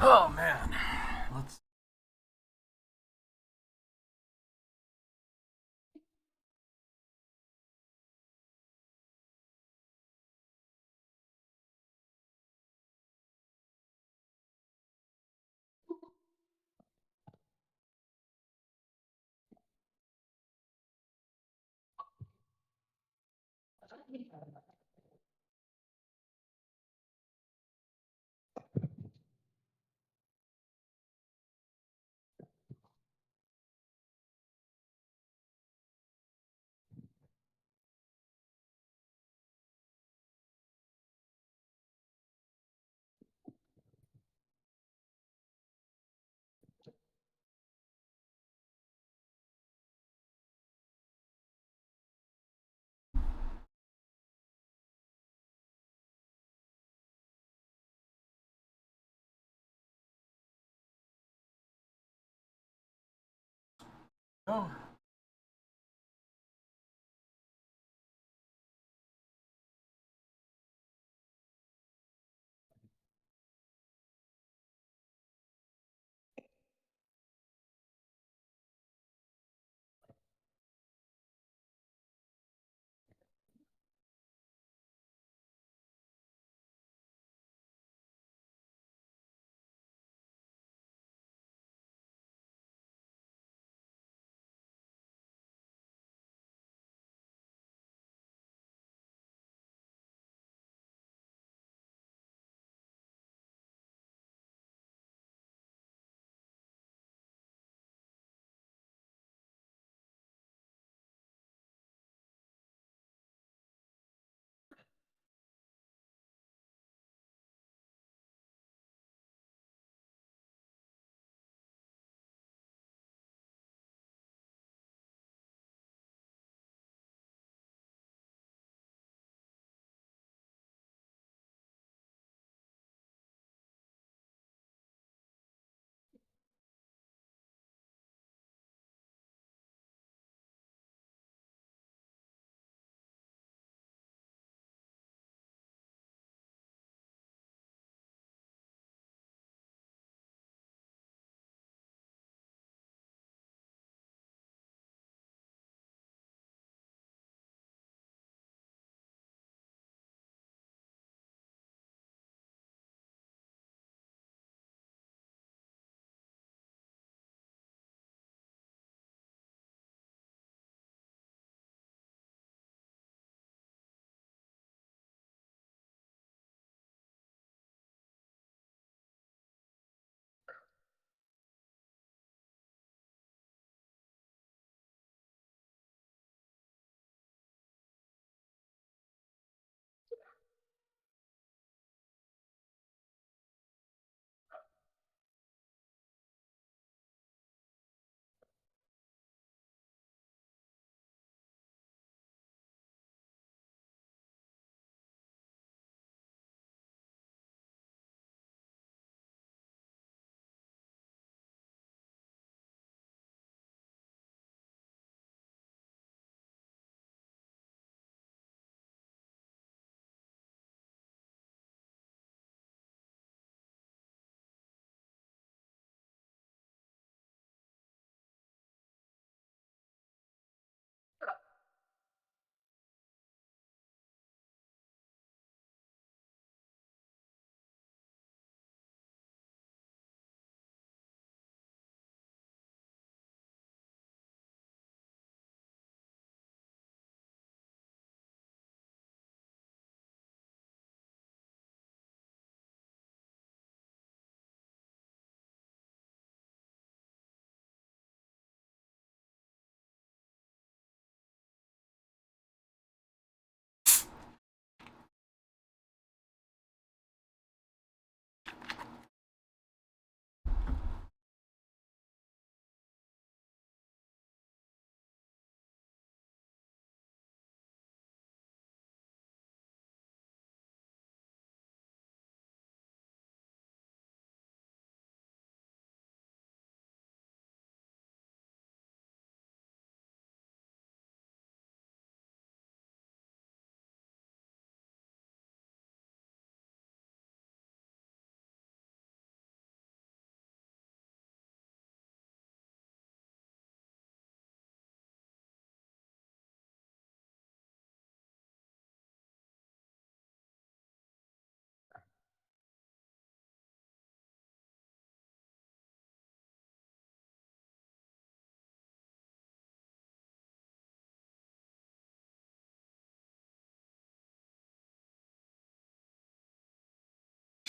Oh man, let's. Oh.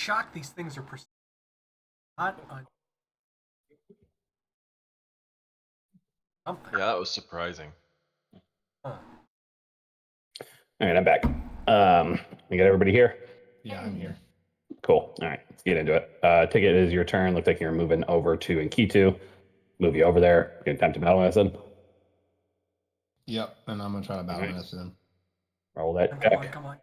shocked these things are not something. Yeah, that was surprising. Huh. All right, I'm back. We got everybody here? Yeah, I'm here. Cool. All right, let's get into it. Ticket, it is your turn. Looks like you're moving over to Inkitu. Move you over there. Get time to battle medicine. Yep, and I'm gonna try to battle Alright. medicine him. Roll that Come check. on, come on.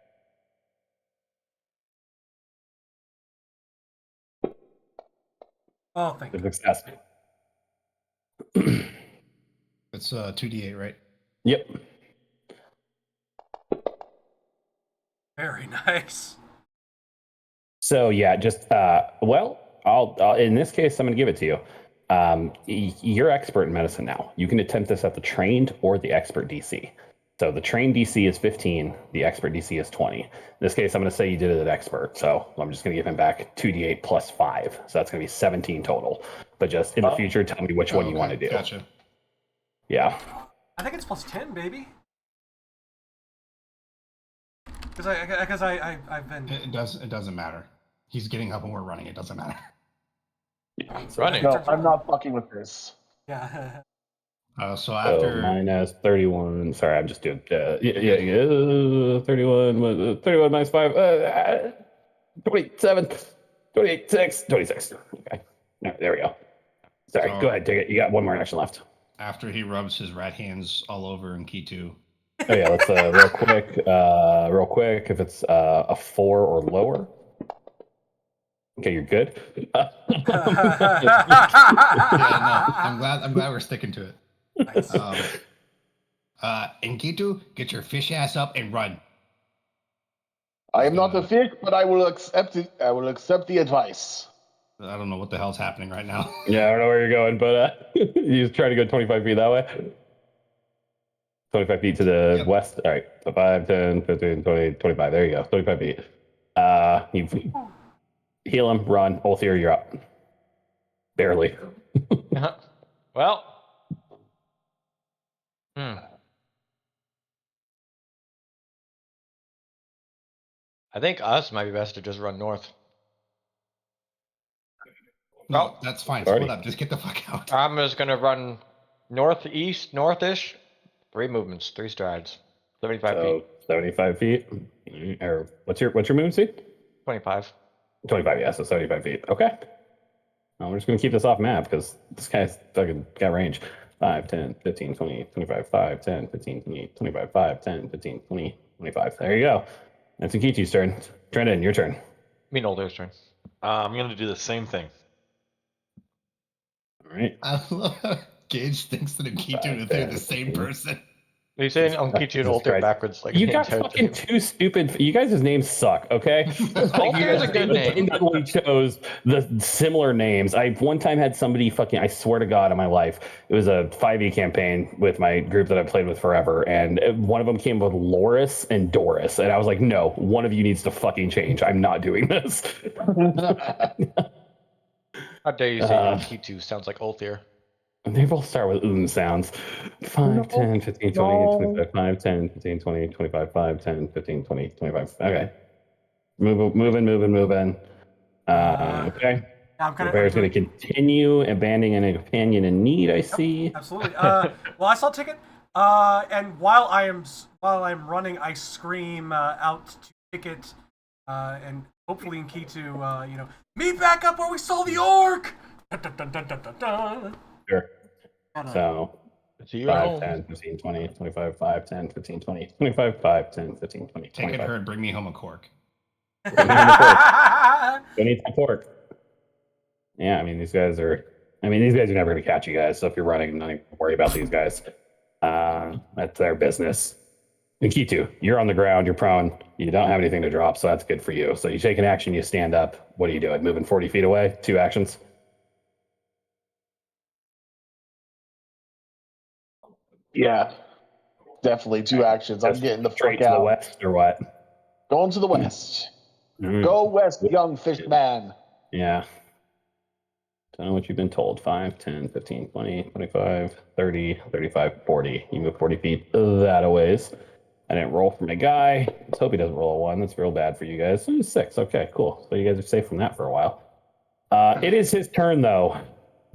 Oh, thank Good you. success. It's 2d8, right? Yep. Very nice. So yeah, just I'll in this case I'm going to give it to you. You're expert in medicine now. You can attempt this at the trained or the expert DC. So the trained DC is 15, the expert DC is 20. In this case, I'm going to say you did it at expert. So I'm just going to give him back 2d8 plus 5. So that's going to be 17 total. But just in the future, tell me which one you want to do. Gotcha. Yeah. I think it's plus 10, baby. Because I've been. It doesn't matter. He's getting up and we're running. It doesn't matter. Running. No, I'm not fucking with this. Yeah. So So after minus 31. Sorry, I'm just doing 31 minus 5. 27, 28, 6, 26. Okay. No, there we go. Sorry, So- go ahead, take it. You got one more action left. after he rubs his rat hands all over in K2. Oh yeah, let's real quick. If it's a 4 or lower, okay, you're good. Yeah, no, I'm glad we're sticking to it. Nice. Enkitu, get your fish ass up and run. I am not a fish, but I will accept it. I will accept the advice. I don't know what the hell's happening right now. Yeah, I don't know where you're going, but you just try to go 25 feet that way. 25 feet to the Yep. west. All right. So 5, 10, 15, 20, 25. There you go. 25 feet. You heal him, run. Ulthir, you're up. Barely. Well. I think us might be best to just run north. No, that's fine. Alrighty. Split up. Just get the fuck out. I'm just gonna run northeast, northish. 3 movements, 3 strides. 75 So feet. 75 feet. Or what's your movement speed? 25. 25, yeah, so 75 feet. Okay. Well, we're just going to keep this off map because this guy's fucking got range. 5, 10, 15, 20, 25, 5, 10, 15, 20, 25, 5, 10, 15, 20, 25. There you go. That's Ikichi's turn. Trendon, your turn. Me and Older's turn. I'm gonna do the same thing. All right. I love how Gage thinks that Enkitu and they're the same person. Are you saying on Kichi and Jesus Older Christ. backwards? Like You the got entire fucking thing? two stupid. You guys' names suck. Okay. Like, you Older's guys a good name. independently chose the similar names. I one time had somebody fucking. I swear to God, in my life, it was a 5e campaign with my group that I played with forever, and one of them came with Loris and Doris, and I was like, no, one of you needs to fucking change. I'm not doing this. How dare you say Kitu sounds like Olthir? They both start with sounds. 5, 10, 15, 20, 25, 5, 10, 15, 20, 25, 5, 10, 15, 20, 25. Okay. Moving. Okay. I'm The bear's going to continue abandoning a companion in need, I see. Absolutely. Well, I saw Ticket, and while I'm running, I scream out to Ticket, and hopefully in key to meet back up where we saw the orc. Dun, dun, dun, dun, dun, dun. Sure. So See you 5, home. 10, 15, 20, 25, 5, 10, 15, 20, 25, 5, 10, 15, 20, Take it, 25. herd, bring me home a cork. Don't need some pork. Yeah, I mean, these guys are never going to catch you guys. So if you're running, don't even worry about these guys. That's their business. Nikitu, you're on the ground, you're prone, you don't have anything to drop, so that's good for you. So you take an action, you stand up. What are you doing? Moving 40 feet away? 2 actions? Yeah, definitely 2 actions. I'm getting the Straight fuck to the out. west or what? Going to the west. Mm. Go west, young fish man. Yeah. Don't know what you've been told. 5, 10, 15, 20, 25, 30, 35, 40. You move 40 feet that a ways. I didn't roll for my guy. Let's hope he doesn't roll a 1. That's real bad for you guys. 6. Okay, cool. So you guys are safe from that for a while. It is his turn, though.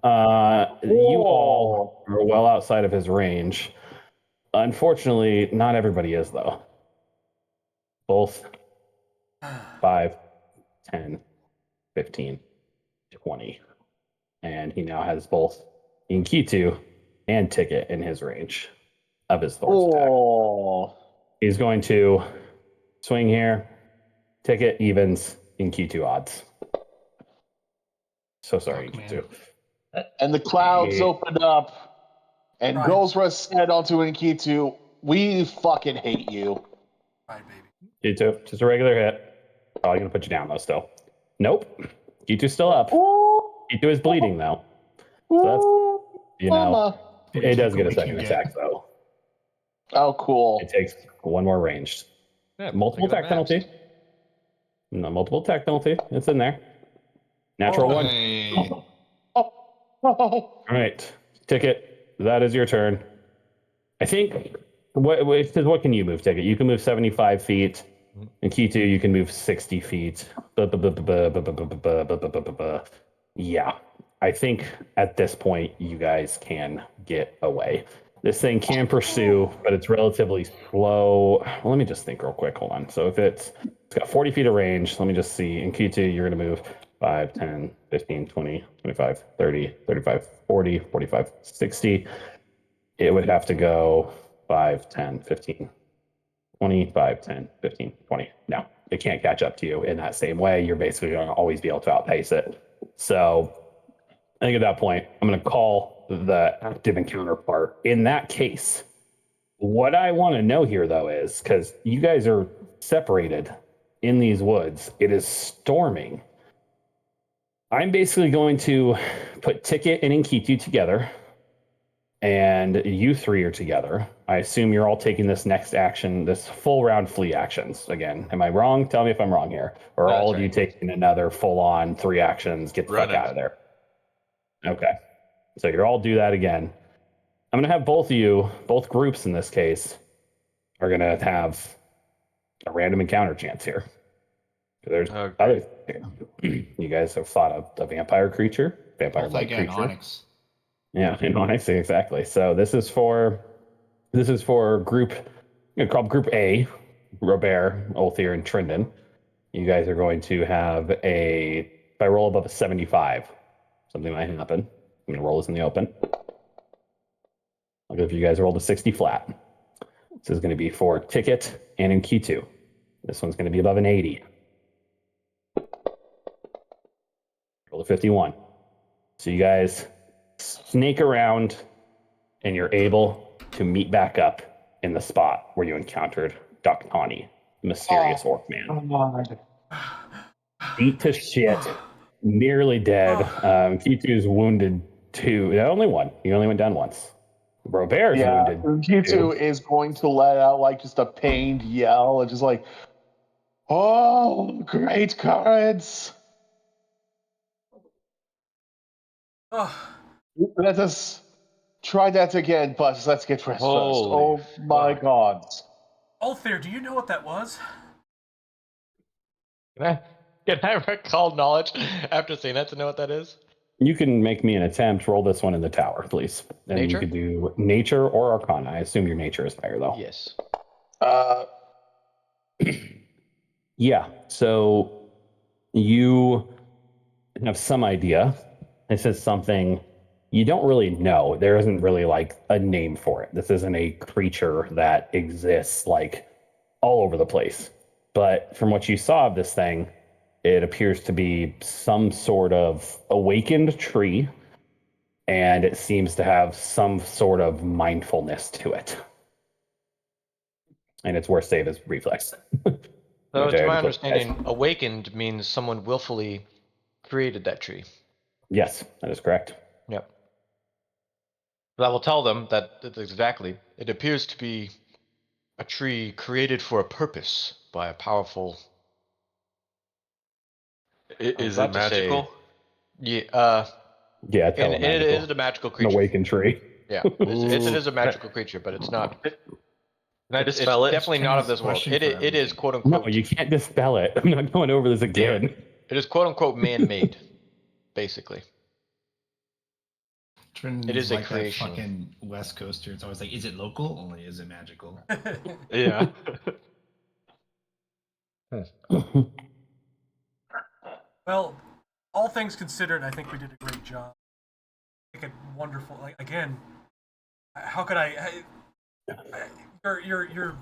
You all are well outside of his range. Unfortunately, not everybody is, though. Both 5, 10, 15, 20. And he now has both Inkitu and Ticket in his range of his Thor's attack. He's going to swing here. Ticket evens, Inkitu odds. So sorry, Inkitu. And the clouds open up, and Right. Goals Rush said onto Inkitu, "We fucking hate you." Right, baby. Inkitu, just a regular hit. Probably gonna put you down though. Still, nope. Inkitu's still up. Inkitu is bleeding though. So that's it does get a second attack though. Oh, cool. It takes one more ranged. Yeah, multiple attack penalty. No, multiple attack penalty. It's in there. Natural 1. Hey. All right, Ticket. That is your turn. I think. What can you move, Ticket? You can move 75 feet. And Kitu, you can move 60 feet. Yeah. I think at this point, you guys can get away. This thing can pursue, but it's relatively slow. Well, let me just think real quick. Hold on. So if it's got 40 feet of range, let me just see. In Q2, you're going to move 5, 10, 15, 20, 25, 30, 35, 40, 45, 60. It would have to go 5, 10, 15, 25, 10, 15, 20. No, it can't catch up to you in that same way. You're basically going to always be able to outpace it. So I think at that point, I'm going to call the active encounter part. In that case, what I want to know here, though, is because you guys are separated in these woods, it is storming. I'm basically going to put Ticket and Inkitu together, and you three are together. I assume you're all taking this next action, this full round flee actions. Again, am I wrong? Tell me if I'm wrong here. Or all of you taking another full on 3 actions, get the fuck out of there. Okay. So you'll all do that again. I'm going to have both of you, both groups in this case, are going to have a random encounter chance here. There's other. You guys have fought a vampire creature, vampire-like creature. Onyx. Yeah, in Onyx, exactly. So this is for group, called Group A, Robert, Ulthir, and Trindon. You guys are going to have if I roll above a 75, something might happen. I'm going to roll this in the open. I'll give you guys a roll to 60 flat. This is going to be for Ticket and Inkitu. This one's going to be above an 80. Roll to 51. So you guys snake around, and you're able to meet back up in the spot where you encountered Daktani, mysterious orc man. Beat to shit, nearly dead. Kitu's wounded 2. Only 1. He only went down once. Robert's wounded. Kitu is going to let out like just a pained yell and just like, "Oh, great cards! Let us try that again, but let's get rest first." Oh my God! Ulthir, do you know what that was? Can I recall knowledge after saying that to know what that is? You can make me an attempt. Roll this one in the tower, please. And Nature? you could do nature or arcana. I assume your nature is higher, though. Yes. Yeah. So you have some idea. This is something you don't really know. There isn't really like a name for it. This isn't a creature that exists like all over the place. But from what you saw of this thing, it appears to be some sort of awakened tree, and it seems to have some sort of mindfulness to it. And its worst save is reflex. So, to my understanding, awakened means someone willfully created that tree. Yes, that is correct. Yep. But I will tell them that exactly. It appears to be a tree created for a purpose by a powerful. Is it magical? Yeah. Yeah, it's hella It magical. is a magical An creature. awakened tree. Yeah, it is a magical creature, but it's not It's dispel it? definitely not of Ken's this world. question It for is everything. quote No, unquote. you can't dispel it. I'm not going over this again. It is quote unquote man-made, basically. Trinity It is a like creation. that fucking West Coaster. It's always like, is it local? Only is it magical? Yeah. Well, all things considered, I think we did a great job. I think a wonderful. Like again, how could you're.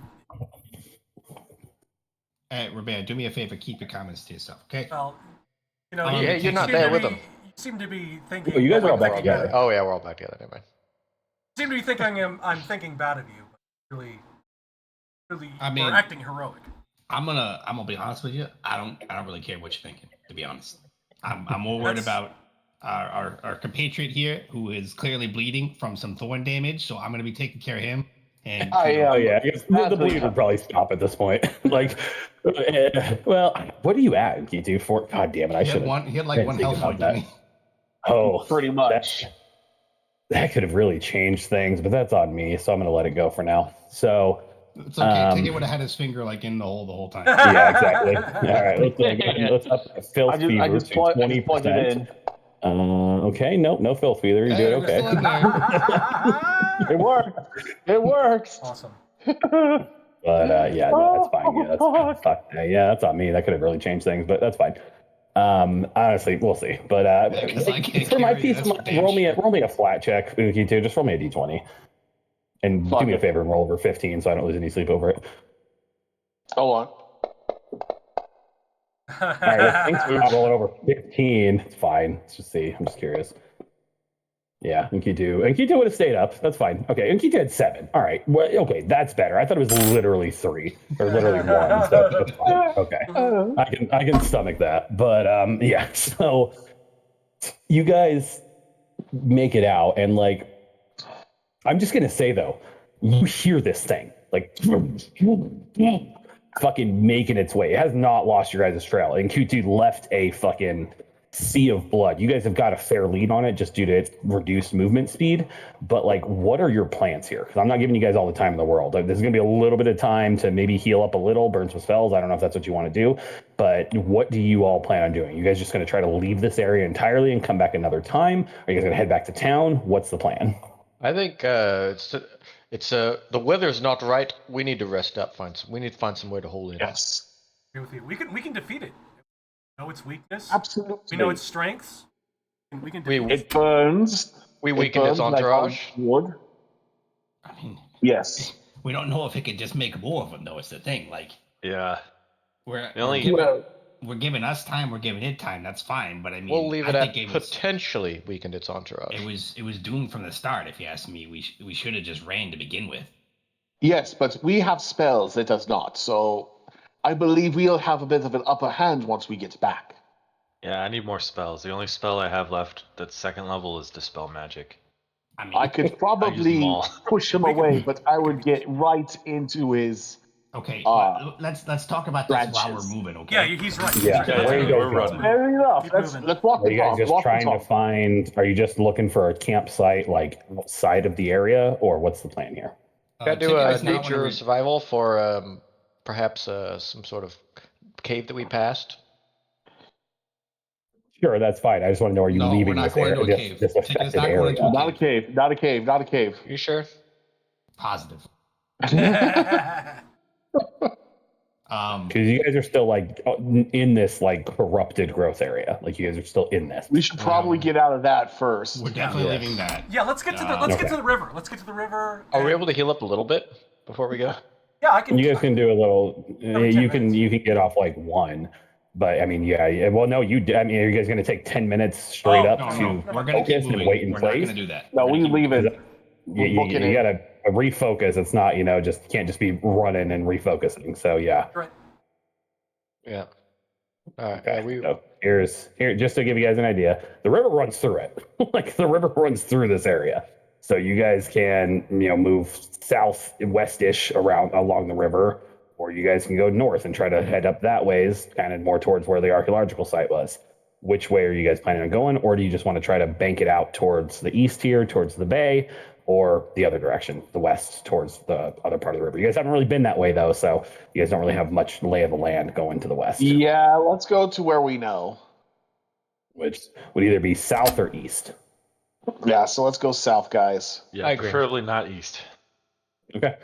Hey, Rebecca, do me a favor. Keep your comments to yourself, okay? Well, you know, Yeah, you're not seem there to with be- them. You seem to be thinking. Oh, you guys are all I'm back thinking together. bad of you. Oh yeah, we're all back together. Never mind. Seem to be thinking I'm thinking bad of you, but really, I mean- we're acting heroic. I'm gonna be honest with you. I don't really care what you're thinking, to be honest. I'm more worried about our compatriot here, who is clearly bleeding from some thorn damage. So I'm gonna be taking care of him. And I am. Oh yeah, I guess the bleed would probably stop at this point. Like, well, what are you at, G2? For God damn it, I he should had have. one. He had like one think health about point, that. didn't he? Oh, Pretty much. that could have really changed things, but that's on me, so I'm gonna let it go for now. So It's okay. Ticket would have had his finger like in the hole the whole time. yeah, exactly. All right, let's go ahead. Let's up filth fever I just to plugged 20%. it in. Okay, no filth fever. You're doing Hey, we're still okay. in there. It worked. It works. Awesome. But yeah, no, that's fine. Yeah, that's fuck. Yeah, that's on me. That could have really changed things, but that's fine. Honestly, we'll see. But Yeah, 'cause I can't for my carry you, piece of that's for mind, damn roll me a flat check, Uki, too. Just roll me a d20, and Fuck do me a it. favor and roll over 15, so I don't lose any sleep over it. Hold on. All right, well, thanks for not rolling over 15. It's fine. Let's just see. I'm just curious. Yeah, Enkidu would have stayed up. That's fine. Okay, Enkidu had 7. All right. Well, okay, that's better. I thought it was literally 3 or literally 1. So that's fine. Okay, I can stomach that. But yeah. So you guys make it out, and like, I'm just gonna say though, you hear this thing like fucking making its way. It has not lost your guys' trail, and Q2 left a fucking sea of blood. You guys have got a fair lead on it just due to its reduced movement speed. But like, what are your plans here? Because I'm not giving you guys all the time in the world. Like, there's gonna be a little bit of time to maybe heal up a little, burn some spells. I don't know if that's what you want to do, but what do you all plan on doing? You guys just gonna try to leave this area entirely and come back another time? Are you guys gonna head back to town? What's the plan? I think it's the weather's not right. We need to rest up. We need to find some way to hold in. Yes. Agree with you. We can defeat it. We know its weakness. Absolutely. We know its strengths. And we can defeat it. It burns. We It weakened its burns like entourage. wood. I mean, Yes. we don't know if it could just make more of them, though. It's the thing. Like, Yeah. we're giving us time. We're giving it time. That's fine. But I mean, We'll leave I it at think potentially weakened its entourage. it was doomed from the start. If you ask me, we should have just ran to begin with. Yes, but we have spells. It does not. So I believe we'll have a bit of an upper hand once we get back. Yeah, I need more spells. The only spell I have left that's 2nd level is Dispel Magic. I mean, I could use them probably all. push him away, but I would get right into his. okay, let's talk about this while we're branches. moving. Okay. Yeah, he's right. Yeah, He's right. where you we're guys running. going? Fair enough. Keep Let's moving. walk Are the you guys talk. just Walk the trying to talk. find? Are you just looking for a campsite like outside of the area, or what's the plan here? Gotta do Ticket a is not nature gonna survival for perhaps some sort of cave that we passed. Sure, that's fine. I just want to know: are you No, we're leaving not this going area, to a cave. this Ticket is affected not going area? to a Not a cave. Not a cave. Not a cave. You sure? Positive. Because you guys are still like in this like corrupted growth area. Like you guys are still in this. We should probably get out of that first. We're definitely Yeah. leaving that. Yeah, let's get to the Okay. get to the river. Let's get to the river. Are we and- able to heal up a little bit before we go? Yeah, I can. You guys can do a little. Every 10 You can get off like 1, but I mean, yeah. Well, no, you. I mean, are you guys going to take 10 minutes straight up No, to no, we're going to keep focus and moving. wait in We're not place? going to do that. No, We're we gonna keep leave moving. it. You booking it. got to refocus. It's not just can't just be running and refocusing. So yeah. Right. Yeah. All right. Okay. So here, just to give you guys an idea, the river runs through it. Like the river runs through this area, so you guys can move south westish around along the river, or you guys can go north and try to head up that ways, kind of more towards where the archaeological site was. Which way are you guys planning on going, or do you just want to try to bank it out towards the east here, towards the bay? or the other direction, the west towards the other part of the river. You guys haven't really been that way though, so you guys don't really have much lay of the land going to the west. Yeah, let's go to where we know. Which would either be south or east. Yeah, so let's go south, guys. Yeah, I agree. preferably not east. Okay.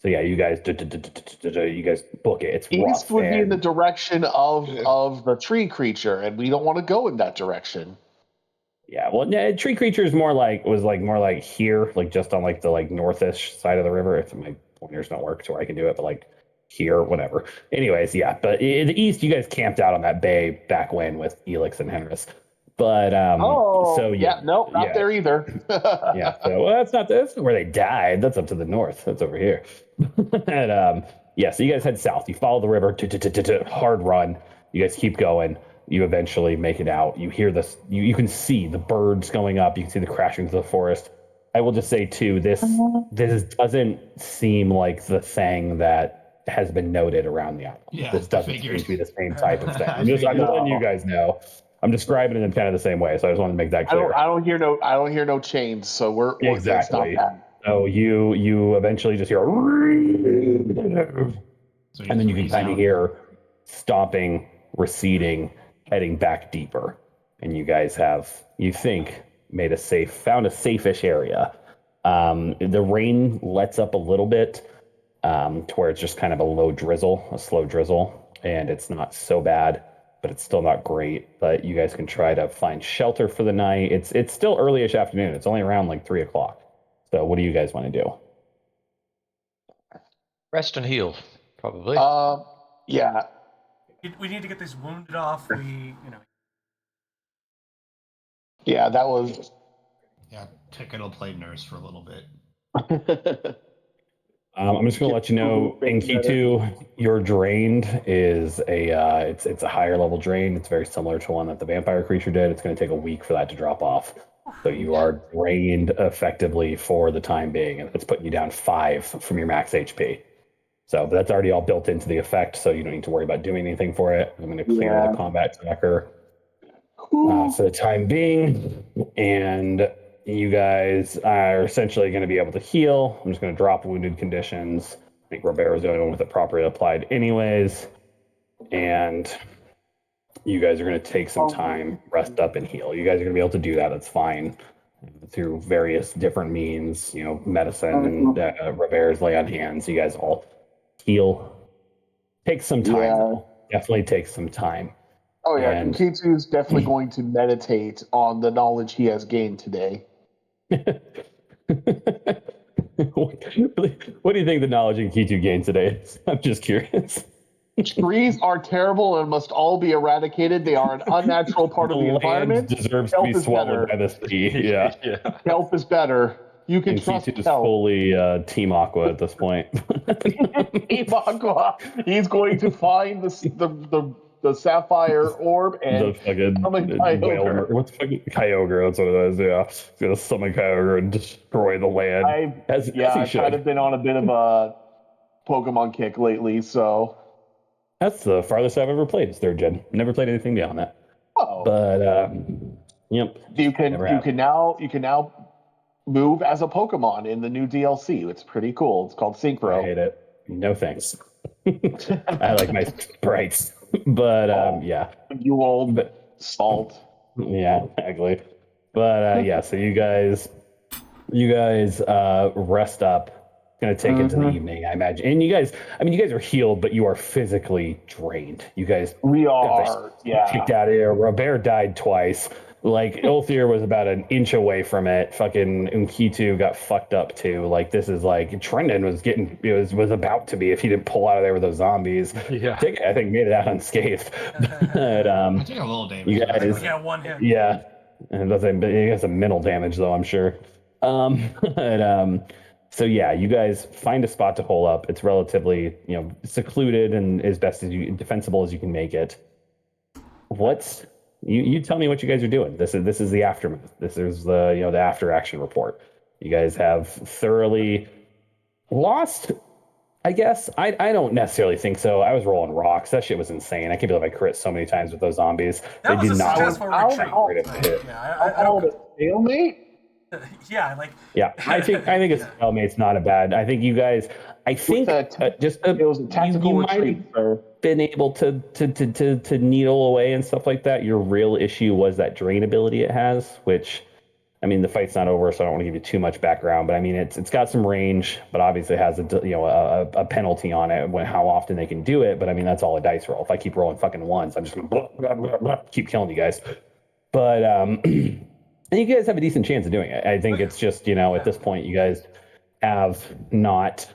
So yeah, you guys book it. It's East rough. would be in and- the direction of the tree creature, and we don't want to go in that direction. Yeah, well, tree creature is more like here, like just on like the northish side of the river. If my pointers don't work to where I can do it, but like here, whatever. Anyways, yeah, but in the east, you guys camped out on that bay back when with Elix and Henris. But so yeah, nope, not there either. Yeah, so well, that's where they died. That's up to the north. That's over here. And yeah, so you guys head south. You follow the river, hard run. You guys keep going. You eventually make it out. You hear this. You can see the birds going up. You can see the crashing through the forest. I will just say too, this doesn't seem like the thing that has been noted around the island. Yeah, This doesn't seem to be the same type of thing. I'm just letting you guys know. I'm describing it in kind of the same way, so I just wanted to make that clear. I don't hear no chains, so we're exactly. It's not bad. So you eventually just hear, and then you can kind of hear stomping, receding, heading back deeper, and you guys have, you think, found a safe-ish area. The rain lets up a little bit to where it's just kind of a slow drizzle, and it's not so bad, but it's still not great. But you guys can try to find shelter for the night. It's still early-ish afternoon. It's only around like 3 o'clock. So what do you guys want to do? Rest and heal, probably. Yeah. We need to get these wounded off. Yeah, that was. Yeah, Ticket will play nurse for a little bit. I'm just going to let you know, in K2, your drained is it's a higher level drain. It's very similar to one that the vampire creature did. It's going to take a week for that to drop off. So you are drained effectively for the time being, and it's putting you down 5 from your max HP. So but that's already all built into the effect, so you don't need to worry about doing anything for it. I'm going to clear the combat tracker for the time being, and you guys are essentially going to be able to heal. I'm just going to drop wounded conditions. I think Robert is the only one with it properly applied anyways. And you guys are going to take some time, rest up, and heal. You guys are going to be able to do that. That's fine. Through various different means, medicine, Robert's lay on hands. You guys all heal. Take some time. Yeah. Definitely take some time. Oh yeah, And Kitsu is definitely going to meditate on the knowledge he has gained today. What do you think the knowledge Kitu gained today is? I'm just curious. Trees are terrible and must all be eradicated. They are an unnatural part of the environment. Deserves Kelp to be is swallowed better. by the sea. Yeah. Kelp is better. You can And trust Kitu is Kelp. fully Team Aqua at this point. Team Aqua. He's going to find the sapphire orb and the fucking summon whale. What's fucking Kyogre? That's what it is. Yeah, he's gonna summon Kyogre and destroy the land. I've kind of been on a bit of a Pokemon kick lately, so that's the farthest I've ever played. Is 3rd gen. Never played anything beyond that. Oh, But yep. you can now move as a Pokemon in the new DLC. It's pretty cool. It's called Synchro. I hate it. No thanks. I like my sprites. But yeah. You old salt. Yeah, exactly. But yeah, so you guys rest up. It's gonna take into the evening, I imagine. And you guys are healed, but you are physically drained. You guys kicked out of here. Robert died twice. Like Ilthir was about an inch away from it. Fucking Unkitu got fucked up too. Like this is like Trendon was about to be if he didn't pull out of there with those zombies. Yeah. I think made it out unscathed. But I took a little damage. you guys, We got one hit. yeah, and he has some mental damage though, I'm sure. So yeah, you guys find a spot to hole up. It's relatively secluded and as best as defensible as you can make it. You tell me what you guys are doing. This is the aftermath. This is the the after action report. You guys have thoroughly lost. I guess I don't necessarily think so. I was rolling rocks. That shit was insane. I can't believe I crit so many times with those zombies. That was did a not successful retreat. hit. Yeah, I I called it stalemate. Yeah, like. Yeah, I think a stalemate's not a bad. I think you guys. I think it was a tactical you might retreat, have sir. been able to needle away and stuff like that. Your real issue was that drain ability it has, which, I mean, the fight's not over, so I don't want to give you too much background. But I mean, it's got some range, but obviously it has a penalty on it when how often they can do it. But I mean, that's all a dice roll. If I keep rolling fucking ones, I'm just gonna keep killing you guys. But and you guys have a decent chance of doing it. I think it's just at this point you guys have not.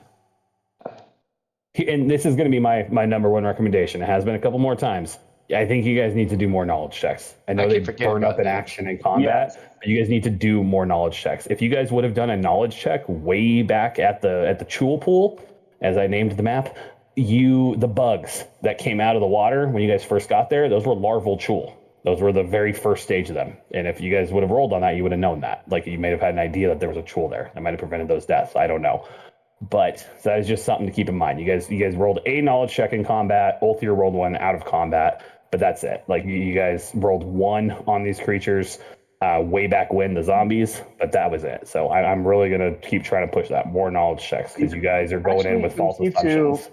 And this is going to be my number one recommendation. It has been a couple more times. I think you guys need to do more knowledge checks. I know they burn up in action and combat, but you guys need to do more knowledge checks. If you guys would have done a knowledge check way back at the Chul pool, as I named the map, the bugs that came out of the water when you guys first got there, those were larval Chul. Those were the very first stage of them. And if you guys would have rolled on that, you would have known that. Like, you may have had an idea that there was a Chul there. That might have prevented those deaths. I don't know. But so that is just something to keep in mind. You guys rolled a knowledge check in combat. Both of you rolled one out of combat, but that's it. Like, you guys rolled one on these creatures way back when, the zombies, but that was it. So I'm really gonna keep trying to push that more knowledge checks because you guys are going in with false assumptions.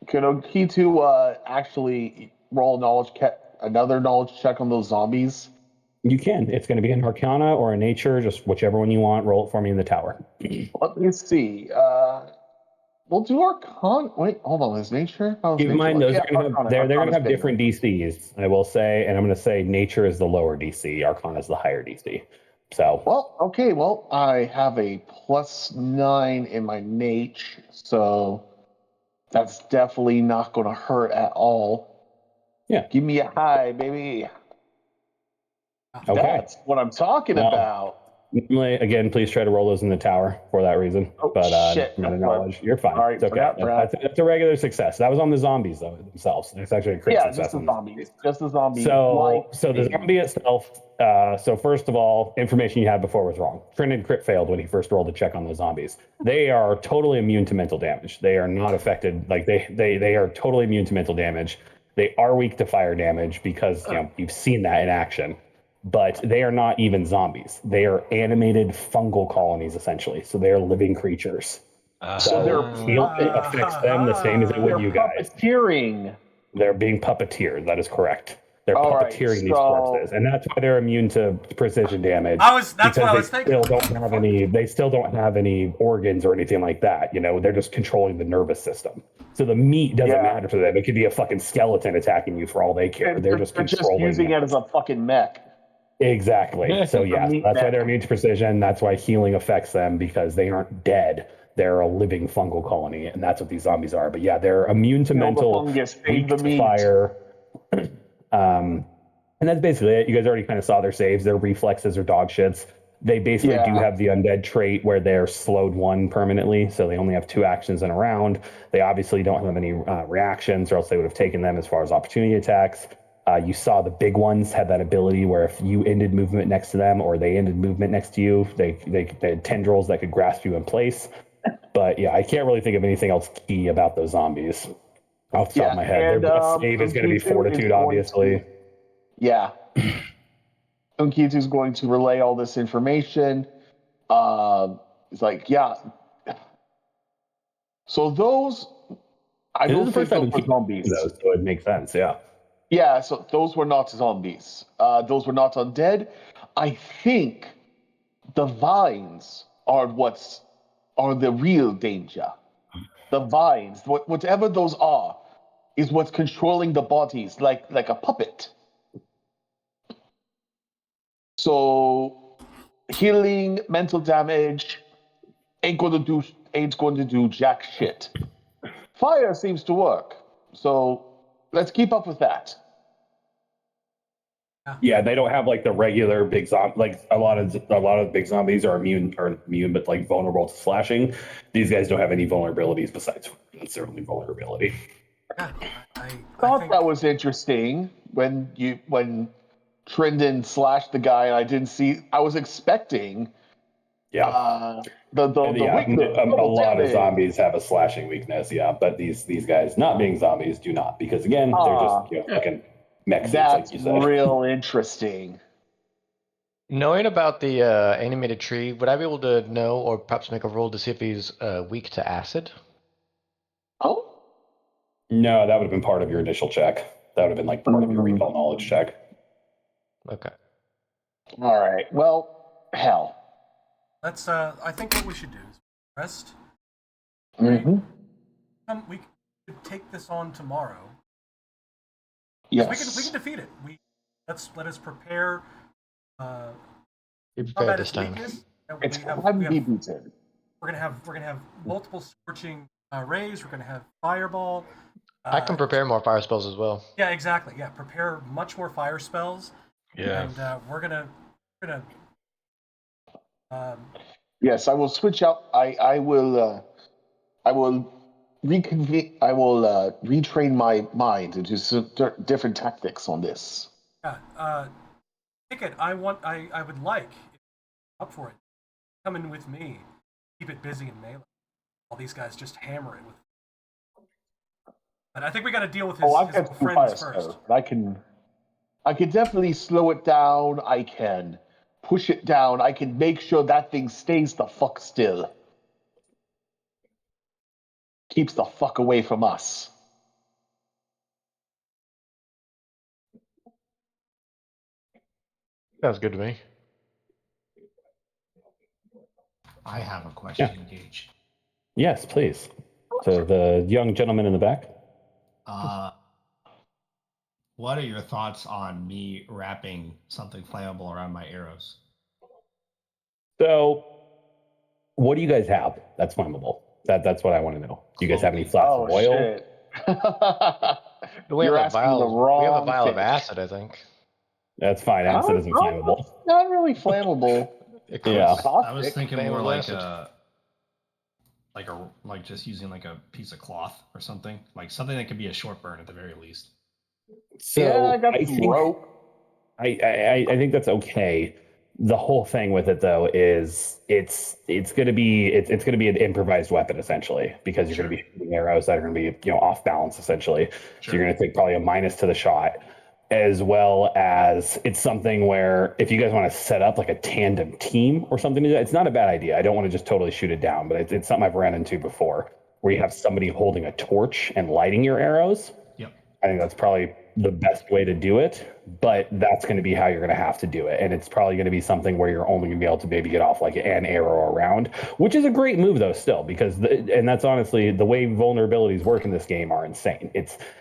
Can Okitu actually roll another knowledge check on those zombies? You can. It's going to be an Arcana or a Nature, just whichever one you want. Roll it for me in the tower. Let me see. We'll do Arcana. Wait, hold on. Is Nature? Keep in mind, those are going to have different DCs, I will say. And I'm going to say Nature is the lower DC. Arcana is the higher DC. So. Well, okay. Well, I have a +9 in my Nature, so that's definitely not going to hurt at all. Yeah. Give me a high, baby. Okay. That's what I'm talking about. Again, please try to roll those in the tower for that reason. Oh, but shit. knowledge, you're fine. Sorry, it's okay. That's a regular success. That was on the zombies though themselves. It's actually a crit success. Just the zombies. Just the zombie. So the zombie itself. So first of all, information you had before was wrong. Trinid crit failed when he first rolled a check on those zombies. They are totally immune to mental damage. They are not affected. Like they are totally immune to mental damage. They are weak to fire damage because you've seen that in action. But they are not even zombies. They are animated fungal colonies, essentially. So they are living creatures. So it affects them the same as it would you guys. Puppeteering. They're being puppeteered. That is correct. They're puppeteering these corpses, and that's why they're immune to precision damage. That's what I was thinking. They still don't have any organs or anything like that. They're just controlling the nervous system. So the meat doesn't matter to them. It could be a fucking skeleton attacking you for all they care. They're just controlling. Just using it as a fucking mech. Exactly. So that's why they're immune to precision. That's why healing affects them, because they aren't dead. They're a living fungal colony, and that's what these zombies are. But yeah, they're immune to mental, weak to fire. And that's basically it. You guys already kind of saw their saves. Their reflexes are dog shits. They basically do have the undead trait where they're slowed 1 permanently, so they only have 2 actions in a round. They obviously don't have any reactions, or else they would have taken them as far as opportunity attacks. You saw the big ones had that ability where if you ended movement next to them or they ended movement next to you, they had tendrils that could grasp you in place. But yeah, I can't really think of anything else key about those zombies off the top of my head. Their best save is going to be Fortitude, obviously. Unkitu's going to relay all this information. It's like, so those, I don't think those were zombies. So it makes sense, Yeah, so those were not zombies. Those were not undead. I think the vines are the real danger. The vines, whatever those are, is what's controlling the bodies like a puppet. So healing, mental damage ain't going to do jack shit. Fire seems to work. So let's keep up with that. Yeah, they don't have like the regular big zombie. Like a lot of big zombies are immune, but like vulnerable to slashing. These guys don't have any vulnerabilities besides that's their only vulnerability. I thought that was interesting when Trindon slashed the guy, and I didn't see. I was expecting. The weakness. A lot of zombies have a slashing weakness. Yeah, but these guys, not being zombies, do not, because again, they're just fucking mechs. That's like you said. Real interesting. Knowing about the animated tree, would I be able to know, or perhaps make a roll to see if he's weak to acid? Oh. No, that would have been part of your initial check. That would have been like part of your recall knowledge check. Okay. All right. Well, hell. Let's. I think what we should do is rest. Mm-hmm. We could take this on tomorrow. Yes. We can defeat it. Let us prepare. Be prepared Combat this its time. weakness. It's time to be beaten. We're gonna have multiple scorching rays. We're gonna have fireball. I can prepare more fire spells as well. Yeah, exactly. Yeah, prepare much more fire spells. Yeah. And we're gonna. Yes, I will switch out. I will reconvene. I will retrain my mind into different tactics on this. Yeah. Ticket. I would like. If you're up for it. Come in with me. Keep it busy in melee. All these guys just hammer it with. But I think we got to deal with his, I've his got some fire friends first. spells. I can definitely slow it down. I can push it down. I can make sure that thing stays the fuck still. Keeps the fuck away from us. Sounds good to me. I have a question, Gage. Yes, please. So the young gentleman in the back. What are your thoughts on me wrapping something flammable around my arrows? So, what do you guys have that's flammable? That's what I want to know. Do you guys have any flasks of oil? Shit. We You're have a asking vial. the wrong We have a vial thing. of acid, I think. That's fine. Acid isn't flammable. Not really flammable. Yeah. I was thinking more flammable like acid. like just using like a piece of cloth or something, like something that could be a short burn at the very least. So Yeah, I got some think rope. I think that's okay. The whole thing with it though is it's gonna be an improvised weapon essentially because you're gonna be shooting arrows that are gonna be off balance essentially. So you're gonna take probably a minus to the shot, as well as it's something where if you guys want to set up like a tandem team or something, it's not a bad idea. I don't want to just totally shoot it down, but it's something I've ran into before where you have somebody holding a torch and lighting your arrows. Yep. I think that's probably the best way to do it, but that's going to be how you're going to have to do it. And it's probably going to be something where you're only going to be able to maybe get off like an arrow around, which is a great move though still, because and that's honestly the way vulnerabilities work in this game are insane.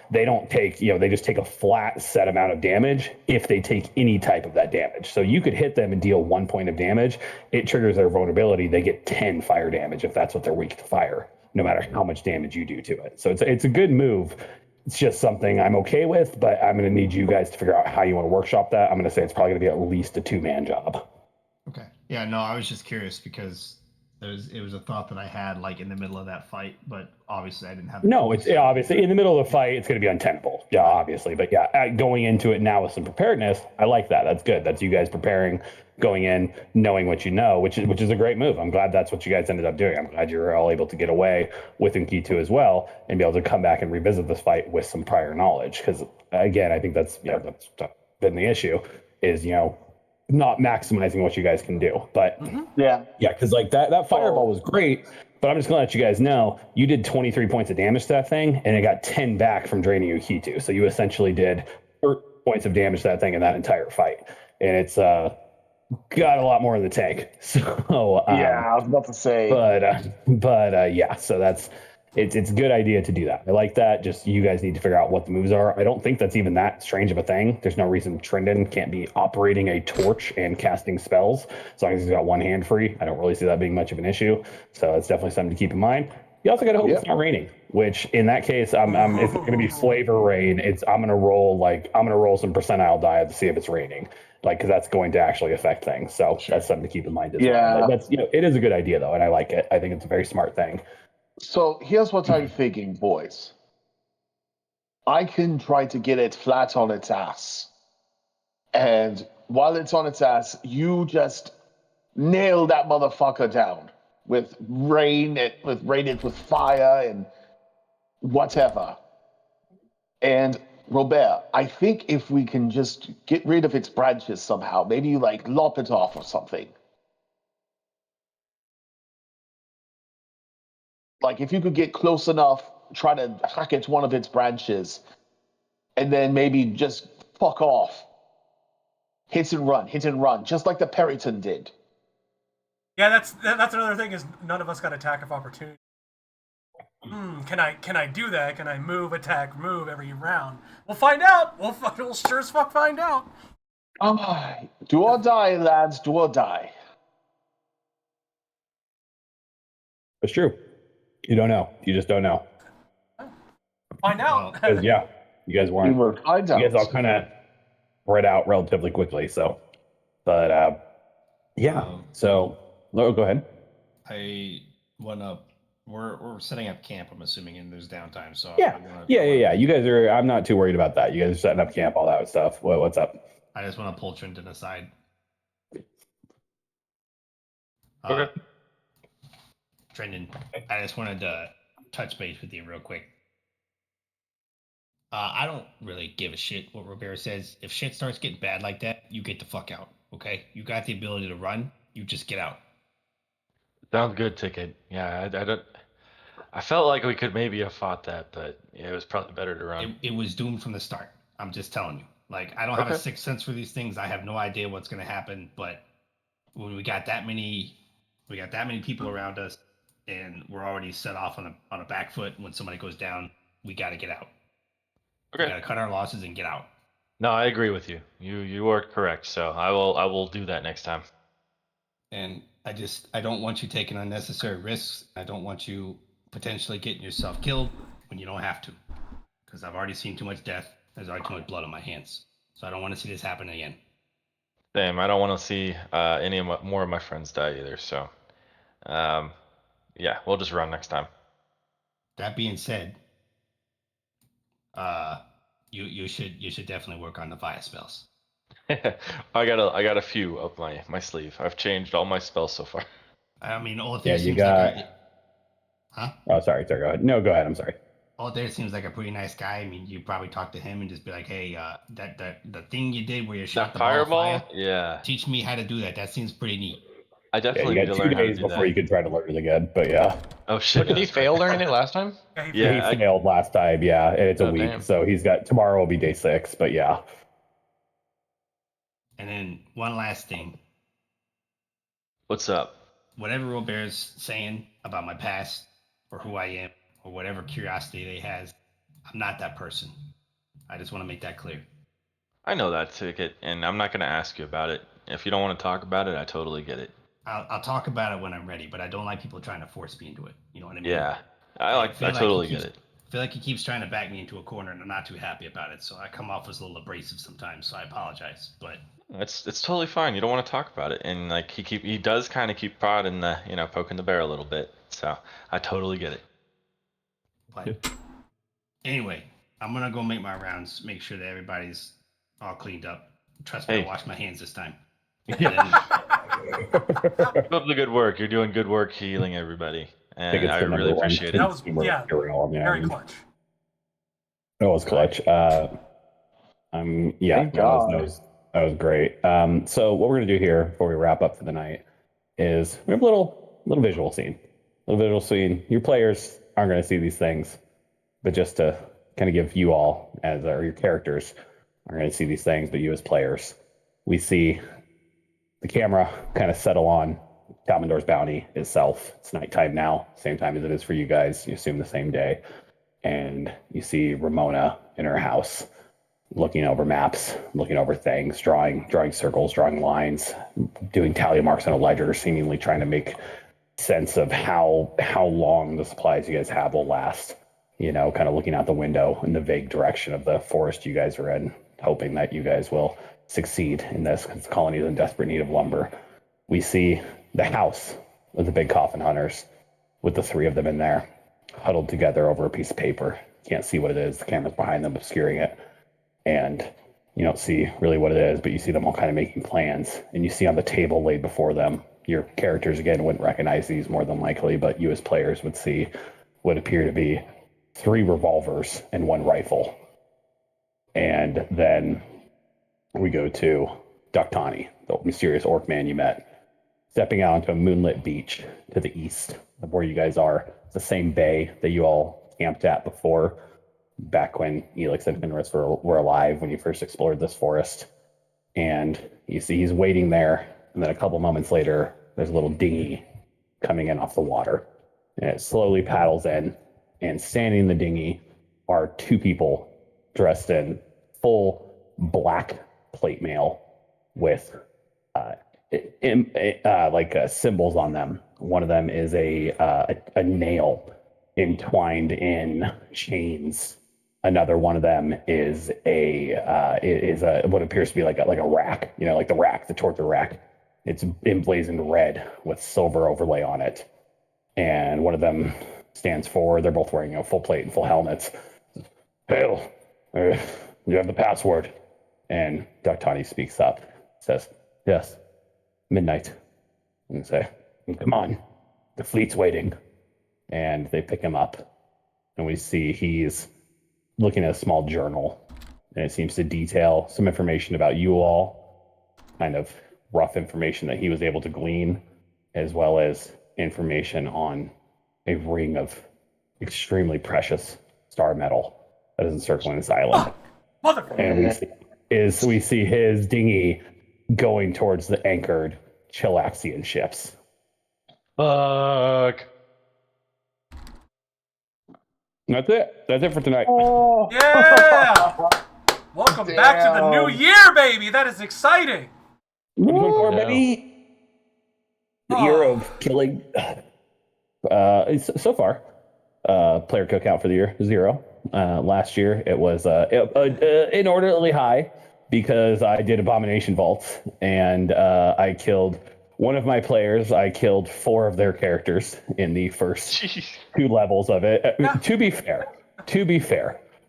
They don't take, they just take a flat set amount of damage if they take any type of that damage. So you could hit them and deal 1 point of damage. It triggers their vulnerability. They get 10 fire damage if that's what they're weak to fire, no matter how much damage you do to it. So it's a good move. It's just something I'm okay with, but I'm going to need you guys to figure out how you want to workshop that. I'm going to say it's probably going to be at least a 2-man job. Okay. Yeah, no, I was just curious because it was a thought that I had like in the middle of that fight, but obviously I didn't have. No, it's obviously in the middle of the fight, it's going to be untenable. Yeah, obviously. But yeah, going into it now with some preparedness, I like that. That's good. That's you guys preparing, going in, knowing what you know, which is a great move. I'm glad that's what you guys ended up doing. I'm glad you were all able to get away with Nkitu as well and be able to come back and revisit this fight with some prior knowledge. Because again, I think that's been the issue is not maximizing what you guys can do. But yeah, because like that fireball was great. But I'm just gonna let you guys know, you did 23 points of damage to that thing, and it got 10 back from draining your Kitu. So you essentially did 30 points of damage to that thing in that entire fight, and it's got a lot more in the tank. So yeah, I was about to say, but yeah, so it's a good idea to do that. I like that. Just you guys need to figure out what the moves are. I don't think that's even that strange of a thing. There's no reason Trendon can't be operating a torch and casting spells as long as he's got one hand free. I don't really see that being much of an issue. So it's definitely something to keep in mind. You also got to hope it's not raining, which in that case, if it's going to be flavor rain, I'm going to roll some percentile die to see if it's raining, because that's going to actually affect things. So that's something to keep in mind as well. But that's it is a good idea though, and I like it. I think it's a very smart thing. So here's what I'm thinking, boys. I can try to get it flat on its ass. And while it's on its ass, you just nail that motherfucker down with with fire and whatever. And Robert, I think if we can just get rid of its branches somehow, maybe you like lop it off or something. Like if you could get close enough, try to hack at one of its branches, and then maybe just fuck off. Hit and run, just like the Periton did. Yeah, that's another thing is none of us got attack of opportunity. Can I do that? Can I move, attack, move every round? We'll find out. We'll sure as fuck find out. Do or die, lads. Do or die. It's true. You don't know. You just don't know. Find out. Yeah, you guys weren't. We were kind of. You guys all kind of spread out relatively quickly. So, but yeah. So, go ahead. I went up. We're setting up camp. I'm assuming, and there's downtime. So Yeah. You guys are. I'm not too worried about that. You guys are setting up camp, all that stuff. What's up? I just want to pull Trenton aside. Okay. Trenton, I just wanted to touch base with you real quick. I don't really give a shit what Robert says. If shit starts getting bad like that, you get the fuck out. Okay? You got the ability to run. You just get out. Sounds good, Ticket. Yeah, I don't. I felt like we could maybe have fought that, but yeah, it was probably better to run. It was doomed from the start. I'm just telling you. Like, I don't have a sixth sense for these things. I have no idea what's going to happen. But when we got that many people around us, and we're already set off on a back foot. When somebody goes down, we got to get out. Okay. We got to cut our losses and get out. No, I agree with you. You are correct. So I will do that next time. And I don't want you taking unnecessary risks. I don't want you potentially getting yourself killed when you don't have to. Because I've already seen too much death. There's already too much blood on my hands. So I don't want to see this happen again. Same. I don't want to see more of my friends die either. So, yeah, we'll just run next time. That being said, you should definitely work on the fire spells. I got a few up my sleeve. I've changed all my spells so far. I mean, all Yeah, seems Huh? Oh, sorry. Go ahead. No, go ahead. I'm sorry. All there seems like a pretty nice guy. I mean, you probably talk to him and just be like, "Hey, the thing you did where you shot the fireball, fire, yeah. Teach me how to do that. That seems pretty neat." I definitely you need got to 2 learn how to days do before that. you could try to learn it again. But yeah. Oh shit! Did he fail learning it last time? He failed last time. Yeah, and it's a week, damn. so he's got tomorrow will be day 6. But yeah. And then one last thing. What's up? Whatever Robert's saying about my past or who I am or whatever curiosity they has, I'm not that person. I just want to make that clear. I know that, Ticket, and I'm not going to ask you about it. If you don't want to talk about it, I totally get it. I'll talk about it when I'm ready, but I don't like people trying to force me into it. You know what I mean? Yeah, I totally get it. I feel like he keeps trying to back me into a corner, and I'm not too happy about it. So I come off as a little abrasive sometimes. So I apologize, but It's totally fine. You don't want to talk about it, and like he does kind of keep prodding the poking the bear a little bit. So I totally get it. But anyway, I'm gonna go make my rounds, make sure that everybody's all cleaned up. Trust me, I washed my hands this time. Keep up the good work. You're doing good work healing everybody, and I really appreciate it. That was very clutch. That was clutch. That was great. So what we're gonna do here before we wrap up for the night is we have a little visual scene. Your players aren't gonna see these things, but just to kind of give you all your characters are gonna see these things, but you as players, we see the camera kind of settle on Talmondor's bounty itself. It's nighttime now, same time as it is for you guys. You assume the same day. And you see Ramona in her house looking over maps, looking over things, drawing circles, drawing lines, doing tally marks on a ledger, seemingly trying to make sense of how long the supplies you guys have will last. Kind of looking out the window in the vague direction of the forest you guys are in, hoping that you guys will succeed in this because the colony is in desperate need of lumber. We see the house of the big coffin hunters with the 3 of them in there, huddled together over a piece of paper. Can't see what it is. The camera's behind them, obscuring it. And you don't see really what it is, but you see them all kind of making plans. And you see on the table laid before them, your characters, again, wouldn't recognize these more than likely, but you as players would see what appear to be 3 revolvers and 1 rifle. And then we go to Ductani, the mysterious orc man you met, stepping out onto a moonlit beach to the east of where you guys are. It's the same bay that you all camped at before, back when Elix and Fenris were alive, when you first explored this forest. And you see he's waiting there, and then a couple moments later, there's a little dinghy coming in off the water. And it slowly paddles in, and standing in the dinghy are two people dressed in full black plate mail with symbols on them. One of them is a nail entwined in chains. Another one of them is a what appears to be like a rack, like the torture rack. It's emblazoned red with silver overlay on it. And one of them stands forward. They're both wearing full plate and full helmets. Hail, you have the password. And Ductani speaks up, says, yes, midnight. And say, come on, the fleet's waiting. And they pick him up. And we see he's looking at a small journal. And it seems to detail some information about you all, kind of rough information that he was able to glean, as well as information on a ring of extremely precious star metal that is encircling this island. And we see his dinghy going towards the anchored Chilaxian ships. Fuck. That's it. That's it for tonight. Oh. Yeah! Welcome back to the new year, baby! That is exciting! Baby. The year of killing. So far, player kill count for the year, 0. Last year, it was inordinately high because I did Abomination Vaults, and I killed one of my players. I killed 4 of their characters in the first 2 levels of it. To be fair,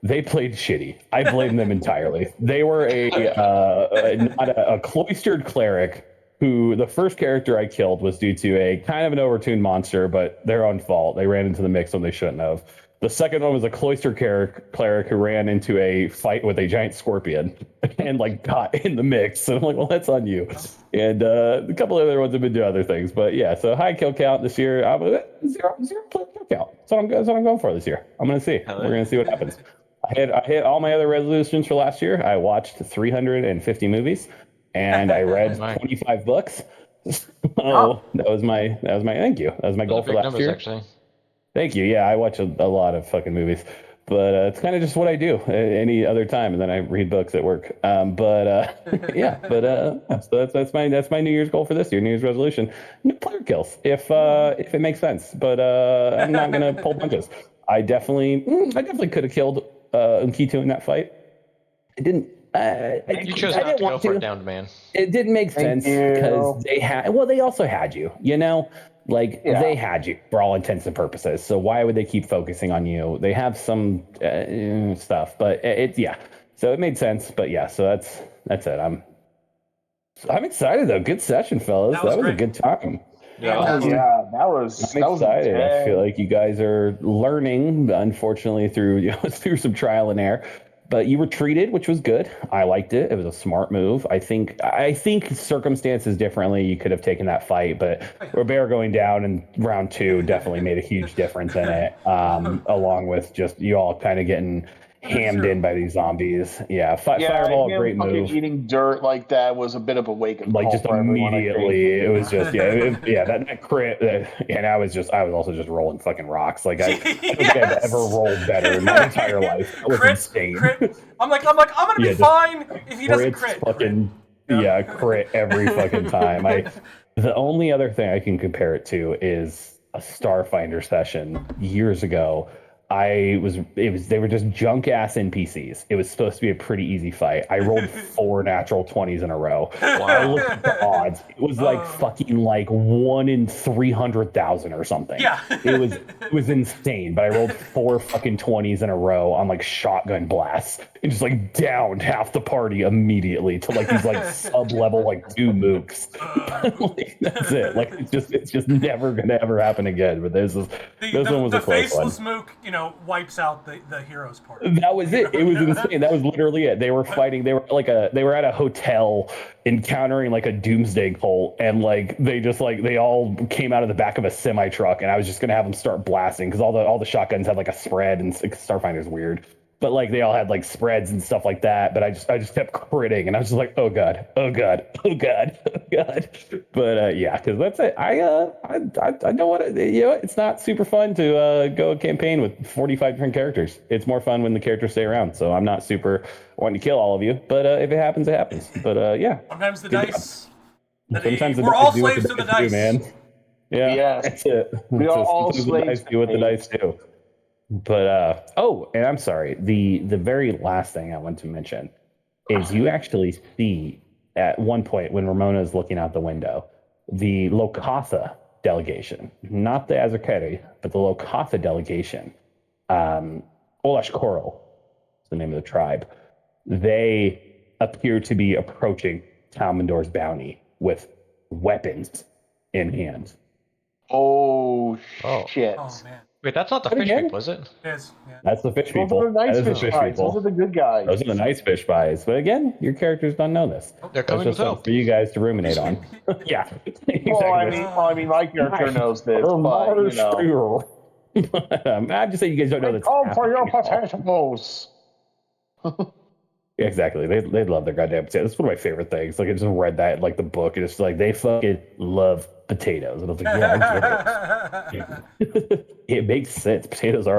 they played shitty. I blame them entirely. They were not a cloistered cleric who the first character I killed was due to a kind of an overtuned monster, but their own fault. They ran into the mix when they shouldn't have. The second one was a cloistered cleric who ran into a fight with a giant scorpion and got in the mix. And I'm like, well, that's on you. And a couple of other ones have been doing other things, but yeah. So high kill count this year. Zero player kill count. That's what I'm going for this year. I'm going to see. We're going to see what happens. I hit all my other resolutions for last year. I watched 350 movies. And I read 25 books. So that was my thank you. That was my goal for last year. Actually. Thank you. Yeah, I watch a lot of fucking movies, but it's kind of just what I do any other time, and then I read books at work. So that's my New Year's goal for this year. New Year's resolution: no player kills if it makes sense. But I'm not gonna pull punches. I definitely could have killed Unkitu in that fight. I didn't. You chose not to go for it, downed man. It didn't make sense because they also had you, they had you for all intents and purposes. So why would they keep focusing on you? They have some stuff, but so it made sense. But yeah, so that's it. I'm excited though. Good session, fellas. That was a good time. I'm excited. I feel like you guys are learning, unfortunately, through some trial and error. But you retreated, which was good. I liked it. It was a smart move. I think circumstances differently, you could have taken that fight, but Robert going down in round 2 definitely made a huge difference in it. Along with just you all kind of getting hammed in by these zombies. Yeah, Fireball, great move. Eating dirt like that was a bit of a wake up call. Just immediately, it was just that crit. And I was also just rolling fucking rocks. I don't think I've ever rolled better in my entire life. That was insane. Crit. I'm gonna be fine if he doesn't crit. Crit every fucking time. The only other thing I can compare it to is a Starfinder session years ago. They were just junk ass NPCs. It was supposed to be a pretty easy fight. I rolled 4 natural 20s in a row. Wow. I looked at the odds. It was fucking 1 in 300,000 or something. Yeah. It was insane. But I rolled 4 fucking 20s in a row on shotgun blasts and just downed half the party immediately to these sub-level 2 mooks. That's it. It's just never gonna ever happen again. But this one was a close one. The faceless mook, wipes out the hero's part. That was it. It was insane. That was literally it. They were fighting. They were at a hotel encountering like a doomsday cult, and like they all came out of the back of a semi truck, and I was just gonna have them start blasting because all the shotguns had like a spread, and Starfinder's weird. But like they all had like spreads and stuff like that. But I just kept critting, and I was just like, oh god, oh god, oh god, oh god. But yeah, because that's it. I know what it's not super fun to go a campaign with 45 different characters. It's more fun when the characters stay around. So I'm not super wanting to kill all of you. But if it happens, it happens. But yeah. Sometimes the dice. We're all slaves to the dice, man. Yeah, yes. That's it. We are all slaves. Do what the dice do. But and I'm sorry. The very last thing I want to mention is you actually see at one point when Ramona is looking out the window, the Lokatha delegation, not the Azarkeri, but the Lokatha delegation, Olash Coral is the name of the tribe. They appear to be approaching Talmandor's bounty with weapons in hand. Oh shit! Oh man. Wait, that's not the fish people, is it? It is. Yeah. That's the fish people. Those are the nice That is the fish guys. people. Those are the good guys. Those are the nice fish buys. But again, your characters don't know this. They're coming That's just with help. for you guys to ruminate on. Yeah, exactly. Well, I mean, my character knows this, but you know. I'm just saying you guys don't know this. Come for your potatoes. Exactly. They love their goddamn potatoes. That's one of my favorite things. Like I just read that like the book, and it's like they fucking love potatoes. And I was like, yeah, I get it. It makes sense. Potatoes are